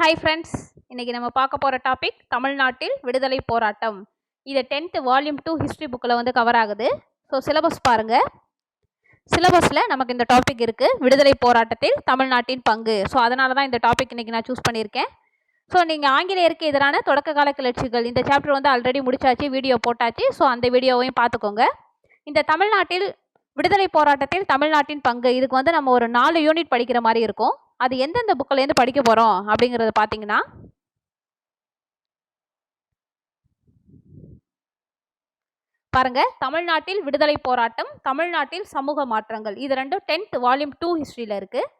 Hi friends, இன்றைக்கி நம்ம பார்க்க போகிற டாபிக் தமிழ்நாட்டில் விடுதலை போராட்டம். இது 10th வால்யூம் 2 ஹிஸ்ட்ரி புக்கில் வந்து கவர் ஆகுது. ஸோ சிலபஸ் பாருங்கள். சிலபஸில் நமக்கு இந்த டாபிக் இருக்குது, விடுதலை போராட்டத்தில் தமிழ்நாட்டின் பங்கு. ஸோ அதனால தான் இந்த டாபிக் இன்றைக்கி நான் சூஸ் பண்ணியிருக்கேன். ஸோ நீங்கள் ஆங்கிலேயருக்கு எதிரான தொடக்க கால கிளர்ச்சிகள் இந்த சாப்டர் வந்து ஆல்ரெடி முடிச்சாச்சு, வீடியோ போட்டாச்சு. ஸோ அந்த வீடியோவையும் பார்த்துக்கோங்க. இந்த தமிழ்நாட்டில் விடுதலை போராட்டத்தில் தமிழ்நாட்டின் பங்கு, இதுக்கு வந்து நம்ம ஒரு 4 யூனிட் படிக்கிற மாதிரி இருக்கும். அது எந்தெந்த புக்கிலேருந்து படிக்க போகிறோம் அப்படிங்கிறத பார்த்தீங்கன்னா, பாருங்க, தமிழ்நாட்டில் விடுதலை போராட்டம், தமிழ்நாட்டில் சமூக மாற்றங்கள், இது ரெண்டும் 10th வால்யூம் 2 ஹிஸ்ட்ரியில் இருக்குது.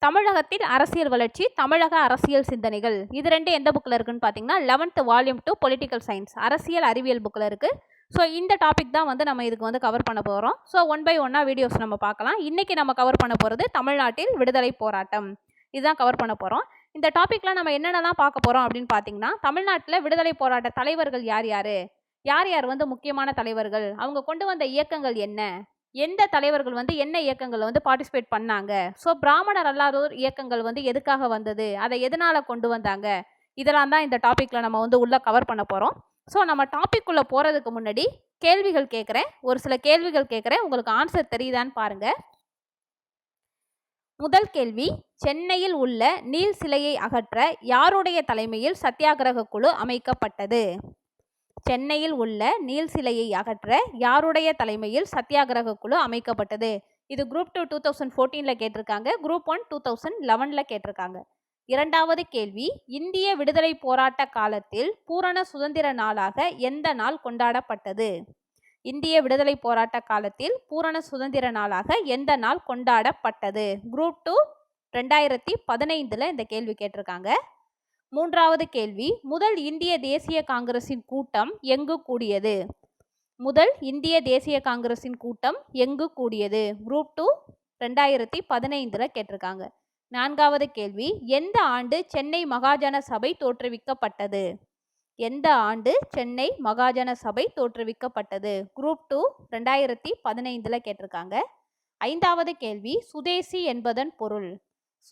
தமிழகத்தில் அரசியல் வளர்ச்சி, தமிழக அரசியல் சிந்தனைகள், இது ரெண்டும் எந்த புக்கில் இருக்குன்னு பார்த்தீங்கன்னா 11th வால்யூம் 2 பொலிட்டிக்கல் சயின்ஸ், அரசியல் அறிவியல் புக்கில் இருக்குது. ஸோ இந்த டாபிக் தான் வந்து நம்ம இதுக்கு வந்து கவர் பண்ண போகிறோம். ஸோ 1 by 1 வீடியோஸ் நம்ம பார்க்கலாம். இன்றைக்கி நம்ம கவர் பண்ண போகிறது தமிழ்நாட்டில் விடுதலை போராட்டம், இதுதான் கவர் பண்ண போகிறோம். இந்த டாப்பிக்கில் நம்ம என்னென்னலாம் பார்க்க போகிறோம் அப்படின்னு பார்த்தீங்கன்னா, தமிழ்நாட்டில் விடுதலை போராட்ட தலைவர்கள் யார் யார் வந்து முக்கியமான தலைவர்கள், அவங்க கொண்டு வந்த இயக்கங்கள் என்ன, எந்த தலைவர்கள் வந்து என்ன இயக்கங்களை வந்து பார்ட்டிசிபேட் பண்ணாங்க, ஸோ பிராமணர் அல்லாதோர் இயக்கங்கள் வந்து எதுக்காக வந்தது, அதை எதனால் கொண்டு வந்தாங்க, இதெல்லாம் தான் இந்த டாப்பிக்கில் நம்ம வந்து உள்ளே கவர் பண்ண போகிறோம். ஸோ நம்ம டாபிக்குள்ளே போகிறதுக்கு முன்னாடி கேள்விகள் கேட்குறேன், ஒரு சில கேள்விகள் கேட்குறேன், உங்களுக்கு ஆன்சர் தெரியுதான்னு பாருங்கள். முதல் கேள்வி, சென்னையில் உள்ள நீல் சிலையை அகற்ற யாருடைய தலைமையில் சத்தியாகிரக குழு அமைக்கப்பட்டது? சென்னையில் உள்ள நீல் சிலையை அகற்ற யாருடைய தலைமையில் சத்தியாகிரக குழு அமைக்கப்பட்டது? இது குரூப் 2 2014 கேட்டிருக்காங்க, குரூப் 1 2011 கேட்டிருக்காங்க. இரண்டாவது கேள்வி, இந்திய விடுதலை போராட்ட காலத்தில் பூரண சுதந்திர நாளாக எந்த நாள் கொண்டாடப்பட்டது? இந்திய விடுதலை போராட்ட காலத்தில் பூரண சுதந்திர நாளாக எந்த நாள் கொண்டாடப்பட்டது? குரூப் 2 2015 இந்த கேள்வி கேட்டிருக்காங்க. மூன்றாவது கேள்வி, முதல் இந்திய தேசிய காங்கிரசின் கூட்டம் எங்கு கூடியது? முதல் இந்திய தேசிய காங்கிரசின் கூட்டம் எங்கு கூடியது? குரூப் 2 2015 கேட்டிருக்காங்க. நான்காவது கேள்வி, எந்த ஆண்டு சென்னை மகாஜன சபை தோற்றுவிக்கப்பட்டது? எந்த ஆண்டு சென்னை மகாஜன சபை தோற்றுவிக்கப்பட்டது? குரூப் 2 2015 கேட்டிருக்காங்க. ஐந்தாவது கேள்வி, சுதேசி என்பதன் பொருள்?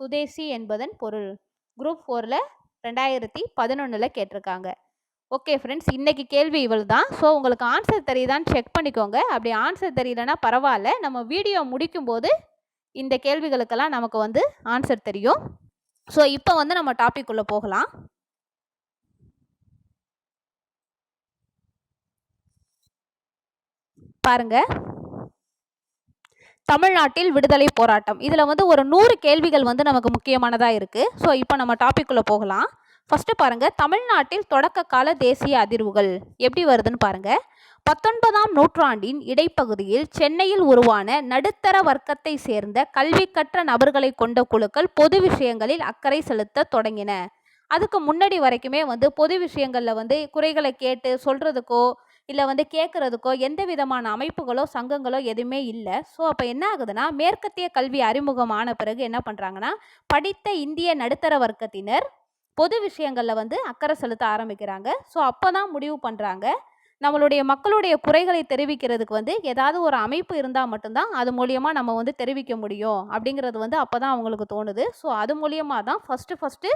சுதேசி என்பதன் பொருள் குரூப் 4 2011 கேட்டிருக்காங்க. ஓகே ஃப்ரெண்ட்ஸ், இன்னைக்கு கேள்வி இவள் தான். ஸோ உங்களுக்கு ஆன்சர் தெரியுதான்னு செக் பண்ணிக்கோங்க. அப்படி ஆன்சர் தெரியலன்னா பரவாயில்ல, நம்ம வீடியோ முடிக்கும்போது இந்த கேள்விகளுக்கெல்லாம் நமக்கு வந்து ஆன்சர் தெரியும். ஸோ இப்போ வந்து நம்ம டாபிக் உள்ள போகலாம். பாருங்க, தமிழ்நாட்டில் விடுதலை போராட்டம், இதில் வந்து ஒரு 100 கேள்விகள் வந்து நமக்கு முக்கியமானதாக இருக்குது. ஸோ இப்போ நம்ம டாபிக் உள்ள போகலாம். ஃபர்ஸ்ட் பாருங்க, தமிழ்நாட்டில் தொடக்க கால தேசிய அதிர்வுகள் எப்படி வருதுன்னு பாருங்க. 19ஆம் நூற்றாண்டின் இடைப்பகுதியில் சென்னையில் உருவான நடுத்தர வர்க்கத்தை சேர்ந்த கல்வி கற்ற நபர்களை கொண்ட குழுக்கள் பொது விஷயங்களில் அக்கறை செலுத்த தொடங்கின. அதுக்கு முன்னாடி வரைக்குமே வந்து பொது விஷயங்களில் வந்து குறைகளை கேட்டு சொல்கிறதுக்கோ இல்லை வந்து கேட்குறதுக்கோ எந்த விதமான அமைப்புகளோ சங்கங்களோ எதுவுமே இல்லை. ஸோ அப்போ என்ன ஆகுதுன்னா, மேற்கத்திய கல்வி அறிமுகமான பிறகு என்ன பண்ணுறாங்கன்னா, படித்த இந்திய நடுத்தர வர்க்கத்தினர் பொது விஷயங்களில் வந்து அக்கறை செலுத்த ஆரம்பிக்கிறாங்க. ஸோ அப்போ தான் முடிவு பண்ணுறாங்க, நம்மளுடைய மக்களுடைய குறைகளை தெரிவிக்கிறதுக்கு வந்து ஏதாவது ஒரு அமைப்பு இருந்தால் மட்டும்தான் அது மூலியமாக நம்ம வந்து தெரிவிக்க முடியும் அப்படிங்கிறது வந்து அப்போ தான் அவங்களுக்கு தோணுது. ஸோ அது மூலியமாக தான் ஃபஸ்ட்டு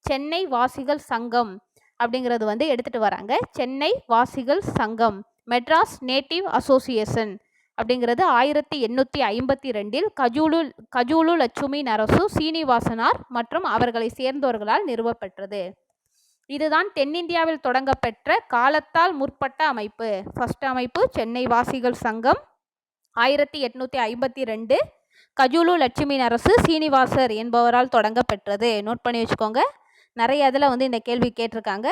சென்னை வாசிகள் சங்கம் அப்படிங்கிறது வந்து எடுத்துகிட்டு வராங்க. சென்னை வாசிகள் சங்கம், மெட்ராஸ் நேட்டிவ் அசோசியேஷன் அப்படிங்கிறது 1852 கஜூலு லட்சுமி நரசு சீனிவாசனார் மற்றும் அவர்களை சேர்ந்தவர்களால் நிறுவப்பெற்றது. இதுதான் தென்னிந்தியாவில் தொடங்கப்பெற்ற காலத்தால் முற்பட்ட அமைப்பு. ஃபர்ஸ்ட் அமைப்பு சென்னை வாசிகள் சங்கம் 1852 கஜூலு லட்சுமி நரசு சீனிவாசர் என்பவரால் தொடங்கப்பெற்றது. நோட் பண்ணி வச்சுக்கோங்க, நிறைய இதில் வந்து இந்த கேள்வி கேட்டிருக்காங்க.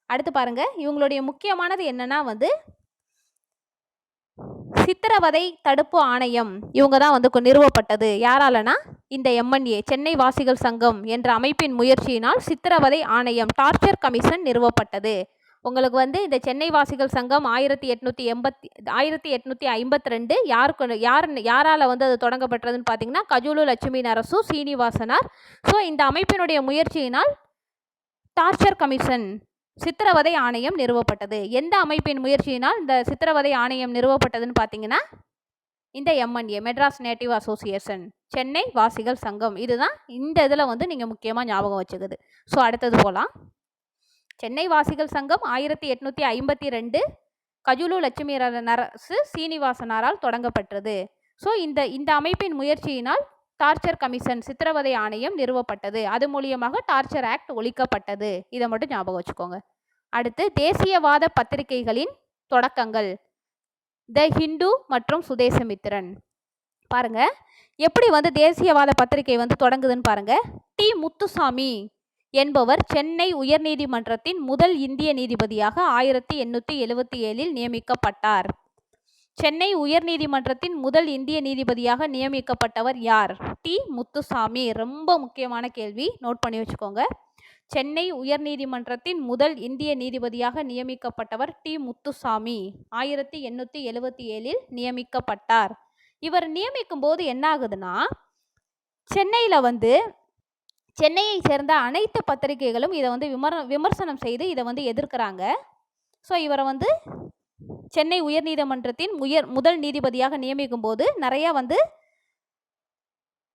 அடுத்து பாருங்க, இவங்களுடைய முக்கியமானது என்னன்னா வந்து சித்திரவதை தடுப்பு ஆணையம், இவங்க தான் வந்து நிறுவப்பட்டது. யாராலனா இந்த MNA சென்னை வாசிகள் சங்கம் என்ற அமைப்பின் முயற்சியினால் சித்திரவதை ஆணையம் டார்ச்சர் கமிஷன் நிறுவப்பட்டது. உங்களுக்கு வந்து இந்த சென்னை வாசிகள் சங்கம் 1852 யாரால் வந்து அது தொடங்கப்பட்டதுன்னு பார்த்தீங்கன்னா கஜூலு லட்சுமி நரசு சீனிவாசனார். ஸோ இந்த அமைப்பினுடைய முயற்சியினால் டார்ச்சர் கமிஷன் சித்திரவதை ஆணையம் நிறுவப்பட்டது. எந்த அமைப்பின் முயற்சியினால் இந்த சித்திரவதை ஆணையம் நிறுவப்பட்டதுன்னு பார்த்தீங்கன்னா இந்த MNA Madras native association, Chennai வாசிகள் சங்கம். இதுதான் இந்த இதில் வந்து நீங்கள் முக்கியமாக ஞாபகம் வச்சுக்குது. ஸோ அடுத்தது போகலாம். சென்னை வாசிகள் சங்கம் 1852 கஜுலு லட்சுமி நரசு சீனிவாசனாரால் தொடங்கப்பட்டது. ஸோ இந்த அமைப்பின் முயற்சியினால் டார்ச்சர் கமிஷன் சித்திரவதை ஆணையம் நிறுவப்பட்டது. அது மூலியமாக டார்ச்சர் ஆக்ட் ஒழிக்கப்பட்டது. இதை மட்டும் ஞாபகம் வச்சுக்கோங்க. அடுத்து தேசியவாத பத்திரிகைகளின் தொடக்கங்கள். த ஹிந்து மற்றும் சுதேசமித்திரன். பாருங்க எப்படி வந்து தேசியவாத பத்திரிகை வந்து தொடங்குதுன்னு பாருங்க. டி முத்துசாமி என்பவர் சென்னை உயர்நீதிமன்றத்தின் முதல் இந்திய நீதிபதியாக 1877 நியமிக்கப்பட்டார். சென்னை உயர்நீதிமன்றத்தின் முதல் இந்திய நீதிபதியாக நியமிக்கப்பட்டவர் யார்? டி முத்துசாமி. ரொம்ப முக்கியமான கேள்வி, நோட் பண்ணி வச்சுக்கோங்க. சென்னை உயர்நீதிமன்றத்தின் முதல் இந்திய நீதிபதியாக நியமிக்கப்பட்டவர் டி முத்துசாமி 1877 நியமிக்கப்பட்டார். இவர் நியமிக்கும் போது என்ன ஆகுதுன்னா, சென்னையில் வந்து சென்னையை சேர்ந்த அனைத்து பத்திரிகைகளும் இதை வந்து விமர்சனம் செய்து இதை வந்து எதிர்க்கிறாங்க. ஸோ இவரை வந்து சென்னை உயர்நீதிமன்றத்தின் முதல் நீதிபதியாக நியமிக்கும் போது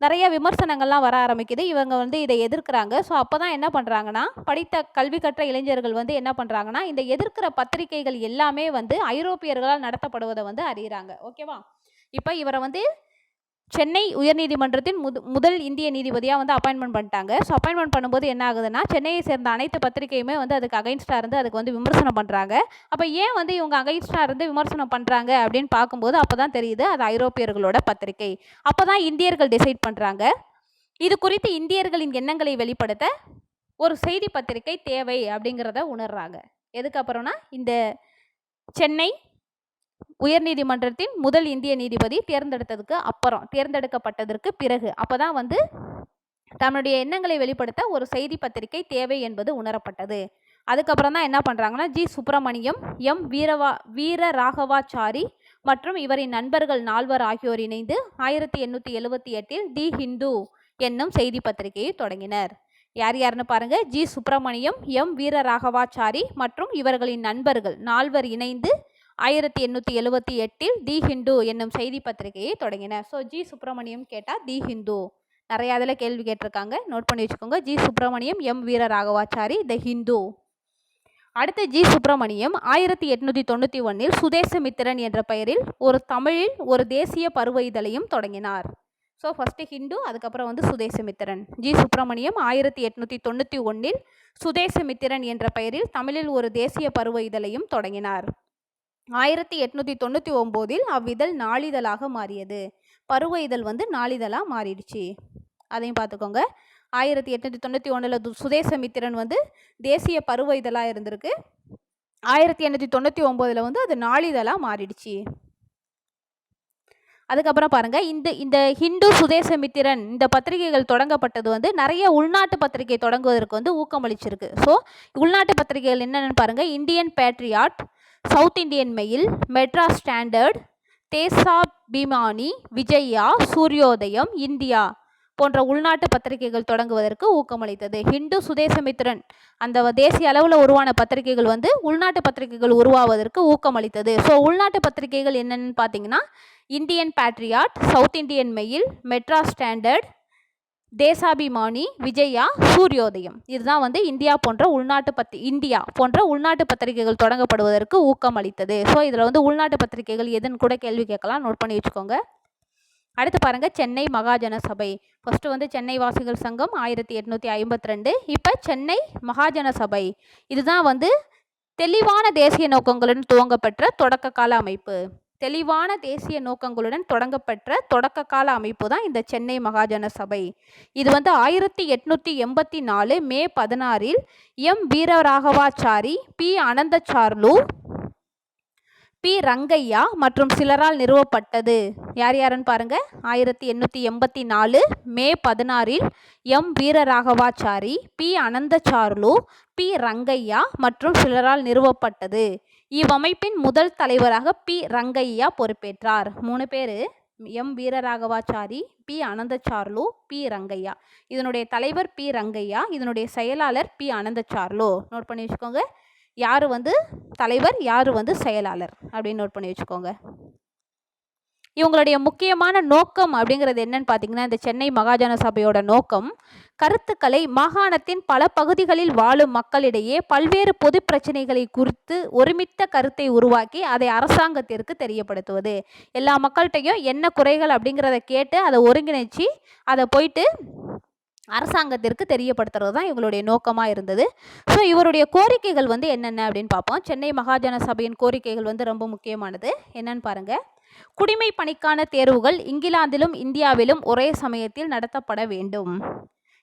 நிறைய விமர்சனங்கள்லாம் வர ஆரம்பிக்குது. இவங்க வந்து இதை எதிர்க்கிறாங்க. ஸோ அப்போ தான் என்ன பண்ணுறாங்கன்னா, படித்த கல்வி கற்ற இளைஞர்கள் வந்து என்ன பண்ணுறாங்கன்னா, இந்த எதிர்க்கிற பத்திரிகைகள் எல்லாமே வந்து ஐரோப்பியர்களால் நடத்தப்படுவதை வந்து அறிகிறாங்க. ஓகேவா? இப்போ இவரை வந்து சென்னை உயர்நீதிமன்றத்தின் முதல் இந்திய நீதிபதியாக வந்து அப்பாயின்மெண்ட் பண்ணிட்டாங்க. ஸோ அப்பாயின்மெண்ட் பண்ணும்போது என்ன ஆகுதுன்னா, சென்னையை சேர்ந்த அனைத்து பத்திரிகையுமே வந்து அதுக்கு அகைன்ஸ்டாக இருந்து அதுக்கு வந்து விமர்சனம் பண்ணுறாங்க. அப்போ ஏன் வந்து இவங்க அகைன்ஸ்டாக இருந்து விமர்சனம் பண்ணுறாங்க அப்படின்னு பார்க்கும்போது அப்போ தான் தெரியுது அது ஐரோப்பியர்களோட பத்திரிகை. அப்போ தான் இந்தியர்கள் டிசைட் பண்ணுறாங்க, இது குறித்து இந்தியர்களின் எண்ணங்களை வெளிப்படுத்த ஒரு செய்தி பத்திரிகை தேவை அப்படிங்கிறத உணர்றாங்க. எதுக்கப்புறம்னா, இந்த சென்னை உயர்நீதிமன்றத்தின் முதல் இந்திய நீதிபதி தேர்ந்தெடுக்கப்பட்டதற்கு பிறகு அப்போ தான் வந்து தன்னுடைய எண்ணங்களை வெளிப்படுத்த ஒரு செய்தி பத்திரிகை தேவை என்பது உணரப்பட்டது. அதுக்கப்புறம் தான் என்ன பண்ணுறாங்கன்னா, ஜி சுப்பிரமணியம், எம் வீரராகவாச்சாரி மற்றும் இவரின் நண்பர்கள் 4 ஆகியோர் இணைந்து 1878 தி ஹிந்து என்னும் செய்தி பத்திரிகையை தொடங்கினர். யார் யாருன்னு பாருங்க. ஜி சுப்பிரமணியம், எம் வீரராகவாச்சாரி மற்றும் இவர்களின் நண்பர்கள் 4 இணைந்து 1878 தி ஹிந்து என்னும் செய்தி பத்திரிகையை தொடங்கினர். ஸோ ஜி சுப்பிரமணியம் கேட்டால் தி ஹிந்து நிறைய அதில் கேள்வி கேட்டிருக்காங்க, நோட் பண்ணி வச்சுக்கோங்க. ஜி சுப்பிரமணியம், எம் வீரராகவாச்சாரி, த ஹிந்து. அடுத்து ஜி சுப்பிரமணியம் 1891 சுதேசமித்திரன் என்ற பெயரில் தமிழில் ஒரு தேசிய பருவ இதழையும் தொடங்கினார். ஸோ ஃபஸ்ட்டு ஹிந்து, அதுக்கப்புறம் வந்து சுதேசமித்திரன். ஜி சுப்பிரமணியம் 1891 சுதேசமித்திரன் என்ற பெயரில் தமிழில் ஒரு தேசிய பருவ இதழையும் தொடங்கினார். 1899 அவ்விதழ் நாளிதழாக மாறியது. பருவ இதழ் வந்து நாளிதழாக மாறிடுச்சு, அதையும் பார்த்துக்கோங்க. 1891 சுதேசமித்திரன் வந்து தேசிய பருவ இதழாக இருந்திருக்கு. 1899 வந்து அது நாளிதழாக மாறிடுச்சு. அதுக்கப்புறம் பாருங்க, இந்த ஹிந்து சுதேசமித்திரன் இந்த பத்திரிகைகள் தொடங்கப்பட்டது வந்து நிறைய உள்நாட்டு பத்திரிகை தொடங்குவதற்கு வந்து ஊக்கமளிச்சிருக்கு. ஸோ உள்நாட்டு பத்திரிகைகள் என்னென்னு பாருங்க. Indian Patriot, South Indian Mail, Madras Standard, Deshabhimani, Vijaya, Suryodayam, India போன்ற உள்நாட்டு பத்திரிகைகள் தொடங்குவதற்கு ஊக்கமளித்தது. ஹிந்து சுதேசமித்திரன் அந்த தேசிய அளவில் உருவான பத்திரிகைகள் வந்து உள்நாட்டு பத்திரிகைகள் உருவாவதற்கு ஊக்கமளித்தது. ஸோ உள்நாட்டு பத்திரிகைகள் என்னென்னு பார்த்தீங்கன்னா, Indian Patriot, South Indian Mail, Madras Standard, Deshabhimani, Vijaya, Suryodayam. இதுதான் வந்து இந்தியா போன்ற உள்நாட்டு பத்திரிகைகள் தொடங்கப்படுவதற்கு ஊக்கம் அளித்தது. ஸோ இதில் வந்து உள்நாட்டு பத்திரிகைகள் எதுன்னு கூட கேள்வி கேட்கலாம், நோட் பண்ணி வச்சுக்கோங்க. அடுத்து பாருங்க, சென்னை மகாஜன சபை. ஃபர்ஸ்ட் வந்து சென்னை வாசிகள் சங்கம் 1852. இப்போ சென்னை மகாஜன சபை. இதுதான் வந்து தெளிவான தேசிய நோக்கங்களுடன் துவங்கப்பெற்ற தொடக்க கால அமைப்பு. தெளிவான தேசிய நோக்கங்களுடன் தொடங்கப்பெற்ற தொடக்க கால அமைப்பு தான் இந்த சென்னை மகாஜன சபை. இது வந்து 1884 May 16 M Veeraraghavachari, P Anandacharlu, P Rangaiah மற்றும் சிலரால் நிறுவப்பட்டது. யார் யாருன்னு பாருங்க. 1884 May 16 M Veeraraghavachari, P Anandacharlu, P Rangaiah மற்றும் சிலரால் நிறுவப்பட்டது. இவ்வமைப்பின் முதல் தலைவராக பி ரங்கையா பொறுப்பேற்றார். 3 பேர், M Veeraraghavachari, P Anandacharlu, P Rangaiah. இதனுடைய தலைவர் பி ரங்கையா, இதனுடைய செயலாளர் பி அனந்தசார்லு. நோட் பண்ணி வச்சுக்கோங்க. யார் வந்து தலைவர், யார் வந்து செயலாளர் அப்படின்னு நோட் பண்ணி வச்சுக்கோங்க. இவங்களுடைய முக்கியமான நோக்கம் அப்படிங்கிறது என்னன்னு பார்த்தீங்கன்னா, இந்த சென்னை மகாஜன சபையோட நோக்கம் கருத்துக்களை மாகாணத்தின் பல பகுதிகளில் வாழும் மக்களிடையே பல்வேறு பொது பிரச்சனைகளை குறித்து ஒருமித்த கருத்தை உருவாக்கி அதை அரசாங்கத்திற்கு தெரியப்படுத்துவது. எல்லா மக்கள்கிட்டையும் என்ன குறைகள் அப்படிங்கிறத கேட்டு அதை ஒருங்கிணைச்சி அதை போயிட்டு அரசாங்கத்திற்கு தெரியப்படுத்துறது தான் இவங்களுடைய நோக்கமாக இருந்தது. ஸோ இவருடைய கோரிக்கைகள் வந்து என்னென்ன அப்படின்னு பார்ப்போம். சென்னை மகாஜன சபையின் கோரிக்கைகள் வந்து ரொம்ப முக்கியமானது. என்னன்னு பாருங்கள். குடிமை பணிக்கான தேர்வுகள் இங்கிலாந்திலும் இந்தியாவிலும் ஒரே சமயத்தில் நடத்தப்பட வேண்டும்.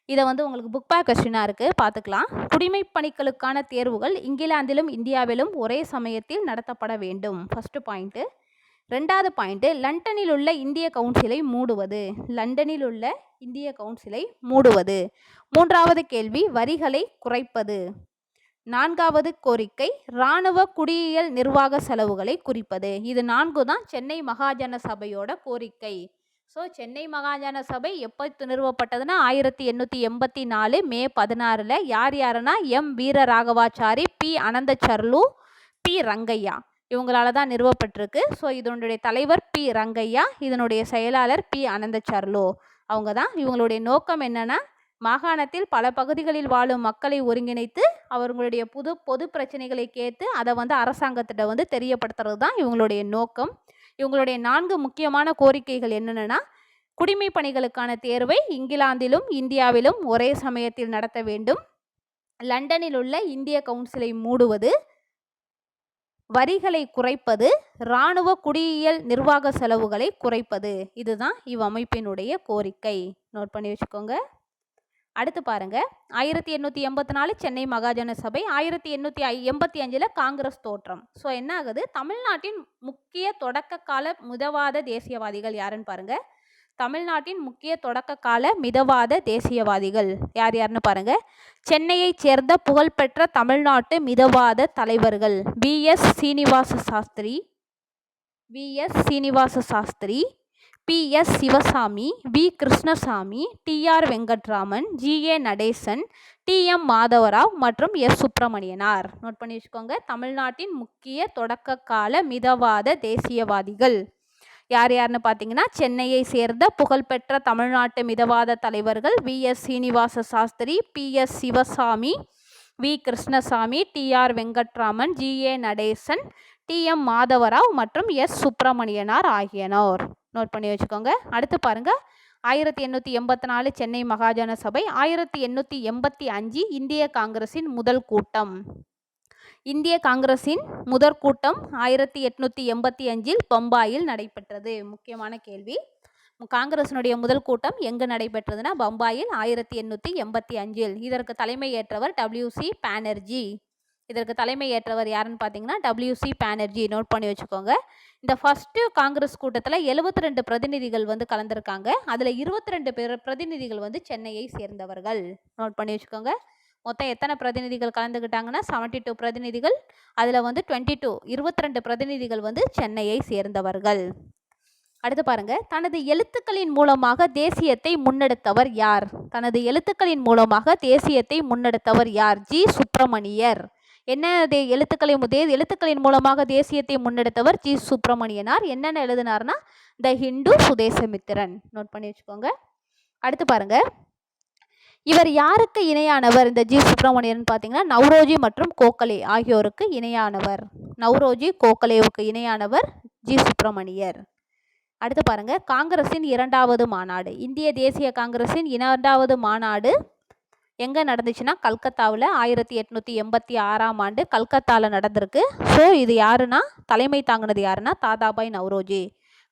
இதை வந்து உங்களுக்கு புக் பேக் கொஸ்டினாக இருக்குது, பார்த்துக்கலாம். குடிமை பணிகளுக்கான தேர்வுகள் இங்கிலாந்திலும் இந்தியாவிலும் ஒரே சமயத்தில் நடத்தப்பட வேண்டும், ஃபஸ்ட்டு பாயிண்ட்டு. ரெண்டாவது பாயிண்ட்டு, லண்டனில் உள்ள இந்திய கவுன்சிலை மூடுவது. லண்டனில் உள்ள இந்திய கவுன்சிலை மூடுவது. மூன்றாவது கேள்வி, வரிகளை குறைப்பது. நான்காவது கோரிக்கை, இராணுவ குடியியல் நிர்வாக செலவுகளை குறிப்பது. இது 4 தான் சென்னை மகாஜன சபையோட கோரிக்கை. ஸோ சென்னை மகாஜன சபை எப்போ நிறுவப்பட்டதுன்னா 1884 மே 16 யார் யாருன்னா M Veeraraghavachari, P Anandacharlu, P Rangaiah இவங்களால தான் நிறுவப்பட்டிருக்கு. ஸோ இதனுடைய தலைவர் பி ரங்கையா, இதனுடைய செயலாளர் பி அனந்தச்சர்லு. அவங்க தான். இவங்களுடைய நோக்கம் என்னன்னா, மாகாணத்தில் பல பகுதிகளில் வாழும் மக்களை ஒருங்கிணைத்து அவர்களுடைய பொது பிரச்சனைகளை கேட்டு அதை வந்து அரசாங்கத்திட்ட வந்து தெரியப்படுத்துறது தான் இவங்களுடைய நோக்கம். இவங்களுடைய 4 முக்கியமான கோரிக்கைகள் என்னென்னா, குடிமை பணிகளுக்கான தேர்வை இங்கிலாந்திலும் இந்தியாவிலும் ஒரே சமயத்தில் நடத்த வேண்டும், லண்டனில் உள்ள இந்திய கவுன்சிலை மூடுவது, வரிகளை குறைப்பது, இராணுவ குடியியல் நிர்வாக செலவுகளை குறைப்பது. இதுதான் இவ்வமைப்பினுடைய கோரிக்கை. நோட் பண்ணி வச்சுக்கோங்க. அடுத்து பாருங்க, 1884 சென்னை மகாஜன சபை, 1885 காங்கிரஸ் தோற்றம். ஸோ என்ன ஆகுது, தமிழ்நாட்டின் முக்கிய தொடக்க கால மிதவாத தேசியவாதிகள் யாருன்னு பாருங்க. தமிழ்நாட்டின் முக்கிய தொடக்க கால மிதவாத தேசியவாதிகள் யார் யாருன்னு பாருங்க. சென்னையைச் சேர்ந்த புகழ்பெற்ற தமிழ்நாட்டு மிதவாத தலைவர்கள் V S. Srinivasa Sastri, P S. Sivaswami, V. Krishnaswami, T R. Venkatraman, G A. Natesan, T M. Madhavrao மற்றும் எஸ். சுப்பிரமணியனார். நோட் பண்ணி வச்சுக்கோங்க. தமிழ்நாட்டின் முக்கிய தொடக்க கால மிதவாத தேசியவாதிகள் யார் யாருன்னு பார்த்தீங்கன்னா, சென்னையை சேர்ந்த புகழ்பெற்ற தமிழ்நாட்டு மிதவாத தலைவர்கள் V S. Srinivasa Sastri, P S. Sivaswami, V. Krishnaswami, T R. Venkatraman, G A. Natesan, T M. Madhavrao மற்றும் எஸ். சுப்பிரமணியனார் ஆகியனோர். நோட் பண்ணி வச்சுக்கோங்க. அடுத்து பாருங்க, 1884 சென்னை மகாஜன சபை, 1885 இந்திய காங்கிரசின் முதல் கூட்டம். இந்திய காங்கிரசின் முதற் கூட்டம் 1885 பம்பாயில் நடைபெற்றது. முக்கியமான கேள்வி. காங்கிரசினுடைய முதல் கூட்டம் எங்கு நடைபெற்றதுன்னா பம்பாயில் 1885. இதற்கு தலைமை ஏற்றவர் W.C. பானர்ஜி. இதற்கு தலைமை ஏற்றவர் யாருன்னு பார்த்தீங்கன்னா W.C. பானர்ஜி. நோட் பண்ணி வச்சுக்கோங்க. இந்த ஃபஸ்ட்டு காங்கிரஸ் கூட்டத்தில் 72 பிரதிநிதிகள் வந்து கலந்துருக்காங்க. அதில் 22 பிரதிநிதிகள் வந்து சென்னையை சேர்ந்தவர்கள். நோட் பண்ணி வச்சுக்கோங்க. மொத்தம் எத்தனை பிரதிநிதிகள் கலந்துக்கிட்டாங்கன்னா 72 பிரதிநிதிகள். அதில் வந்து 22 பிரதிநிதிகள் வந்து சென்னையை சேர்ந்தவர்கள். அடுத்து பாருங்க, தனது எழுத்துக்களின் மூலமாக தேசியத்தை முன்னெடுத்தவர் யார்? தனது எழுத்துக்களின் மூலமாக தேசியத்தை முன்னெடுத்தவர் யார்? ஜி. சுப்பிரமணியர். என்ன எழுத்துக்களின் மூலமாக தேசியத்தை முன்னெடுத்தவர் ஜி. சுப்பிரமணியனார். என்னென்ன எழுதினார்னா த ஹிந்து, சுதேசமித்திரன். நோட் பண்ணி வச்சுக்கோங்க. அடுத்து பாருங்க, இவர் யாருக்கு இணையானவர்? இந்த ஜி. சுப்பிரமணியன் பார்த்தீங்கன்னா நவ்ரோஜி மற்றும் கோகலே ஆகியோருக்கு இணையானவர். நவ்ரோஜி, கோகலேவுக்கு இணையானவர் ஜி. சுப்பிரமணியர். அடுத்து பாருங்க, காங்கிரஸின் 2வது மாநாடு. இந்திய தேசிய காங்கிரஸின் 2வது மாநாடு எங்கே நடந்துச்சுன்னா கல்கத்தாவில் 1886ஆம் ஆண்டு கல்கத்தாவில் நடந்திருக்கு. ஸோ இது யாருன்னா, தலைமை தாங்கினது யாருன்னா தாதாபாய் நவ்ரோஜி.